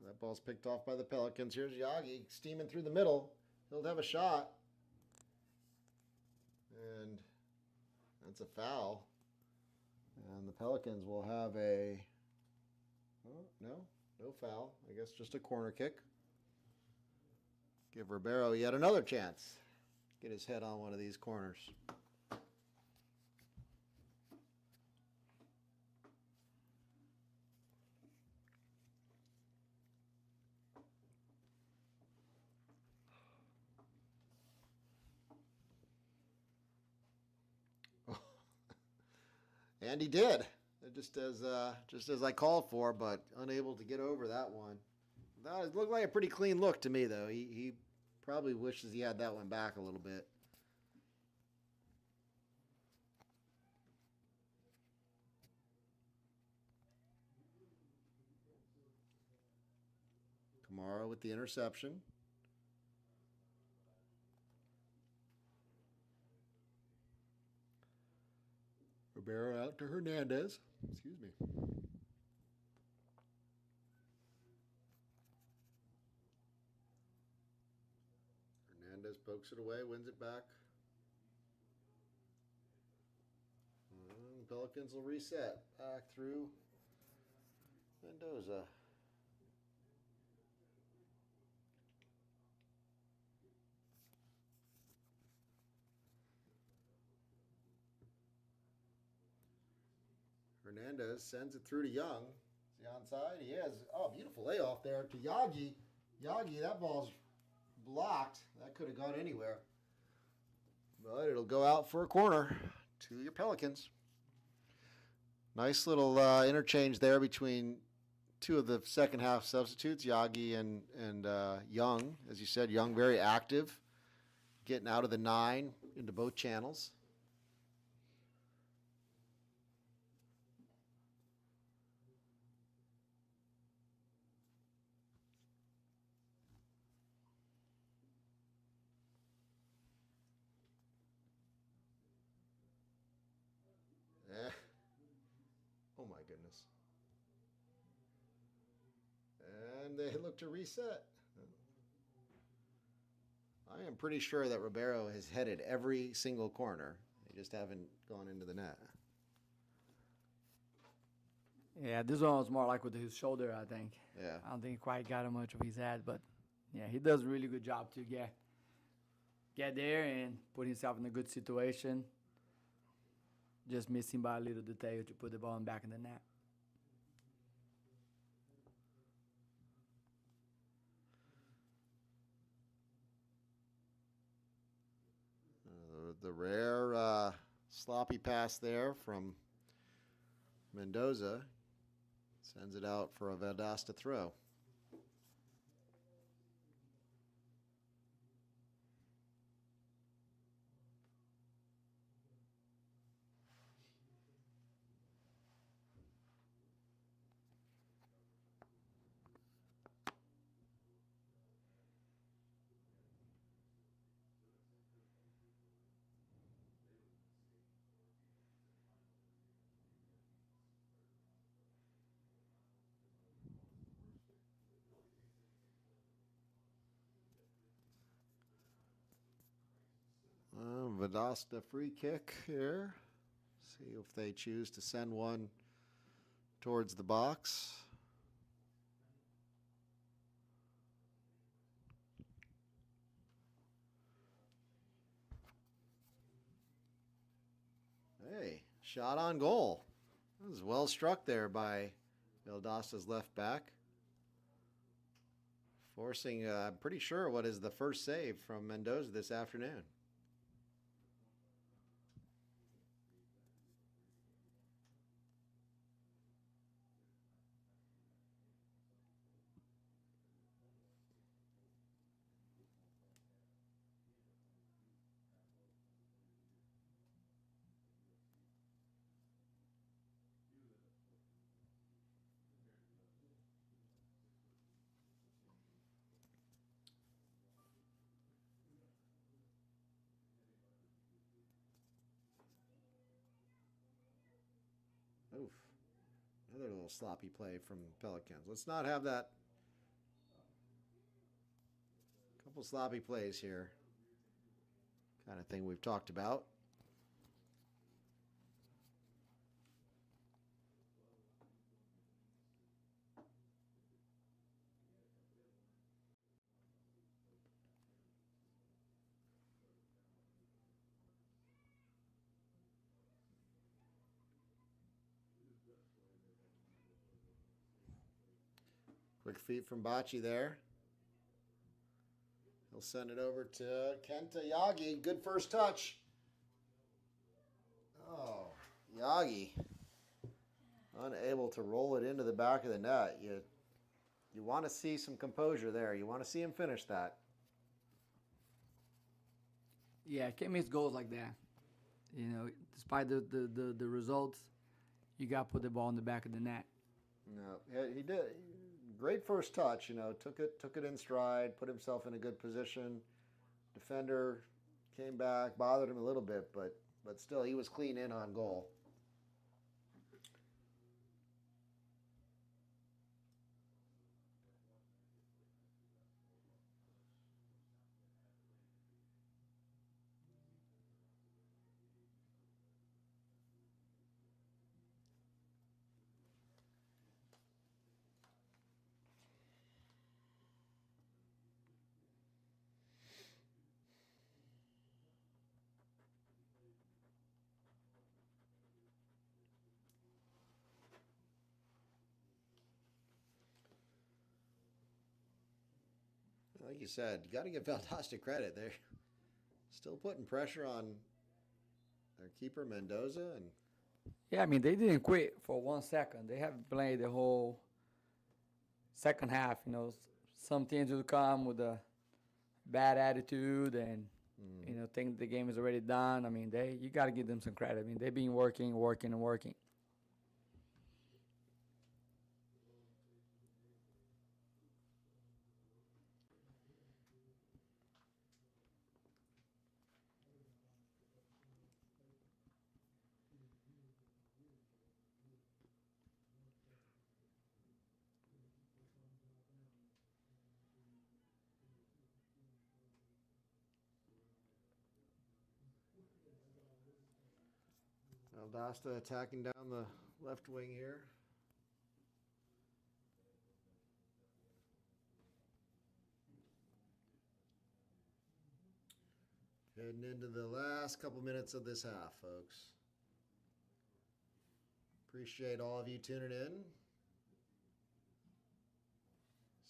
That ball's picked off by the Pelicans. Here's Yagi steaming through the middle. He'll have a shot. And that's a foul. And the Pelicans will have no foul. I guess just a corner kick. Give Ribeiro yet another chance. Get his head on one of these corners. And he did, just as I called for, but unable to get over that one. That looked like a pretty clean look to me, though. He probably wishes he had that one back a little bit. Kamara with the interception. Ribeiro out to Hernandez. Excuse me. Hernandez pokes it away, wins it back. And Pelicans will reset back through Mendoza. Hernandez sends it through to Young. Is he onside? He is. Oh, beautiful layoff there to Yagi. Yagi, that ball's blocked. That could have gone anywhere. But it'll go out for a corner to your Pelicans. Nice little interchange there between two of the second half substitutes, Yagi and Young. As you said, Young very active, getting out of the 9 into both channels. Oh my goodness. And they look to reset. I am pretty sure that Ribeiro has headed every single corner. They just haven't gone into the net. Yeah, this one was more like with his shoulder, I think. Yeah. I don't think he quite got much of his head, but yeah, he does a really good job to get there and put himself in a good situation. Just missing by a little detail to put the ball back in the net. The rare sloppy pass there from Mendoza sends it out for a VALDOSTA throw. VALDOSTA free kick here. See if they choose to send one towards the box. Hey, shot on goal. That was well struck there by VALDOSTA's left back. Forcing, I'm pretty sure, what is the first save from Mendoza this afternoon. Oof. Another little sloppy play from Pelicans. Let's not have that. Couple sloppy plays here. Kind of thing we've talked about. Quick feet from Bocce there. He'll send it over to Kenta Yagi. Good first touch. Oh, Yagi. Unable to roll it into the back of the net. You want to see some composure there. You want to see him finish that. Yeah, can't miss goals like that. You know, despite the results, you got to put the ball in the back of the net. No, he did. Great first touch, you know, took it in stride, put himself in a good position. Defender came back, bothered him a little bit, but still he was clean in on goal. like you said, you got to give Valdosta credit. They're still putting pressure on their keeper Mendoza, and Yeah, I mean, they didn't quit for 1 second. They haven't played the whole second half. You know, some teams will come with a bad attitude and, you know, think the game is already done. I mean, you got to give them some credit. I mean, they've been working. Valdosta attacking down the left wing here. Heading into the last couple minutes of this half, folks. Appreciate all of you tuning in,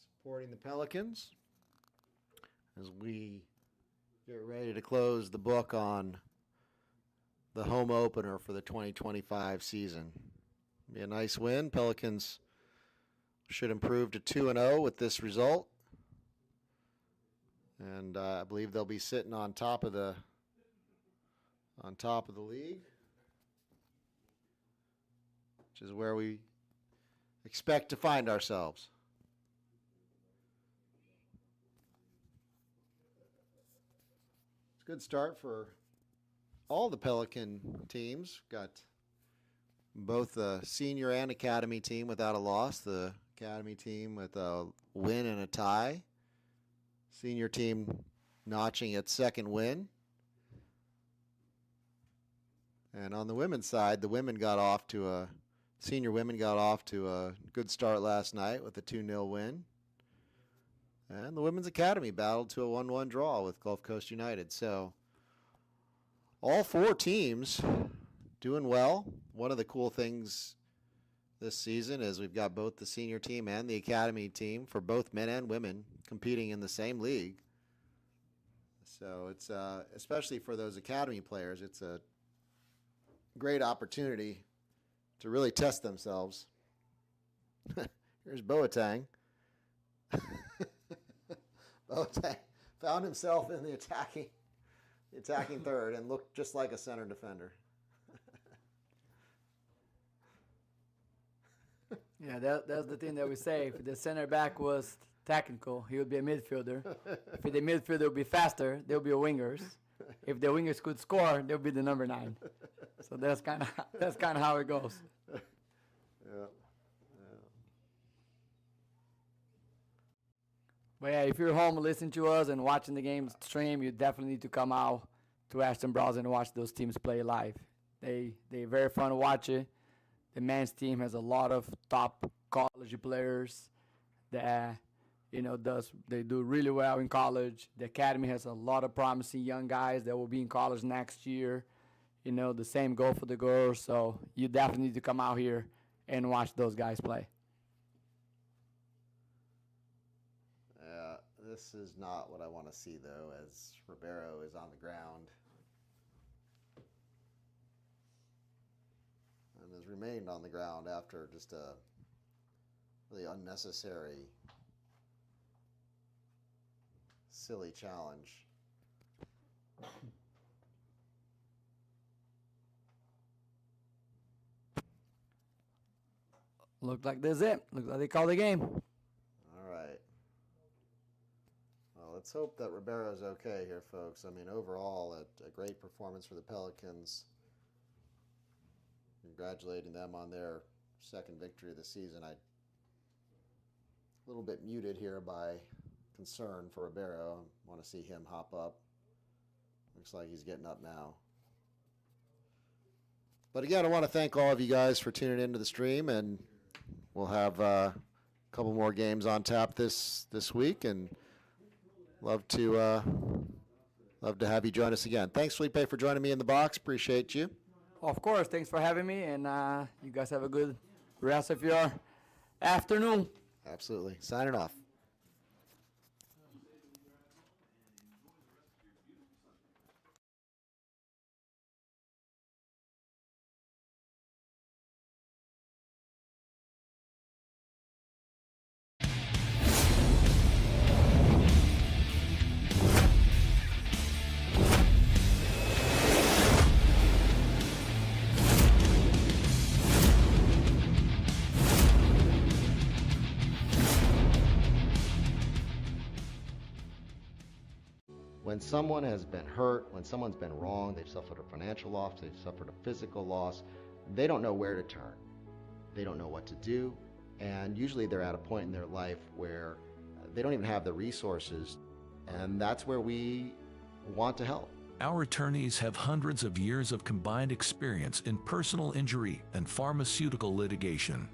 supporting the Pelicans as we get ready to close the book on the home opener for the 2025 season. Be a nice win. Pelicans should improve to 2-0 with this result. And I believe they'll be sitting on top of the league, which is where we expect to find ourselves. It's a good start for all the Pelican teams. Got both the senior and academy team without a loss. The academy team with a win and a tie. Senior team notching its second win. And on the women's side, senior women got off to a good start last night with a 2-0 win. And the women's academy battled to a 1-1 draw with Gulf Coast United. So all four teams doing well. One of the cool things this season is we've got both the senior team and the academy team for both men and women competing in the same league. So it's especially for those academy players, it's a great opportunity to really test themselves. Here's Boateng. Boateng found himself in the attacking third and looked just like a center defender. Yeah, that's the thing that we say. If the center back was technical, he would be a midfielder. If the midfielder would be faster, they'll be wingers. If the wingers could score, they'll be the number 9. So that's kind of how it goes. Yeah. But yeah, if you're home listening to us and watching the game stream, you definitely need to come out to Ashton Bros and watch those teams play live. They're very fun to watch it. The men's team has a lot of top college players that, you know, they do really well in college. The academy has a lot of promising young guys that will be in college next year. You know, the same goal for the girls. So you definitely need to come out here and watch those guys play. This is not what I want to see, though, as Ribeiro is on the ground and has remained on the ground after just a really unnecessary, silly challenge. Looked like that's it. Looks like they called the game. All right. Well, let's hope that Ribeiro's okay here, folks. I mean, overall, a great performance for the Pelicans. Congratulating them on their second victory of the season. I'm a little bit muted here by concern for Ribeiro. I want to see him hop up. Looks like he's getting up now. But again, I want to thank all of you guys for tuning into the stream, and we'll have a couple more games on tap this week, and love to have you join us again. Thanks, Felipe, for joining me in the box. Appreciate you. Of course, thanks for having me, and you guys have a good rest of your afternoon. Absolutely. Signing off. When someone has been hurt, when someone's been wrong, they've suffered a financial loss, they've suffered a physical loss, they don't know where to turn. They don't know what to do, and usually they're at a point in their life where they don't even have the resources, and that's where we want to help. Our attorneys have hundreds of years of combined experience in personal injury and pharmaceutical litigation.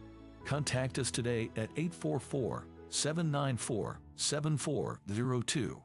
Contact us today at 844-794-7402.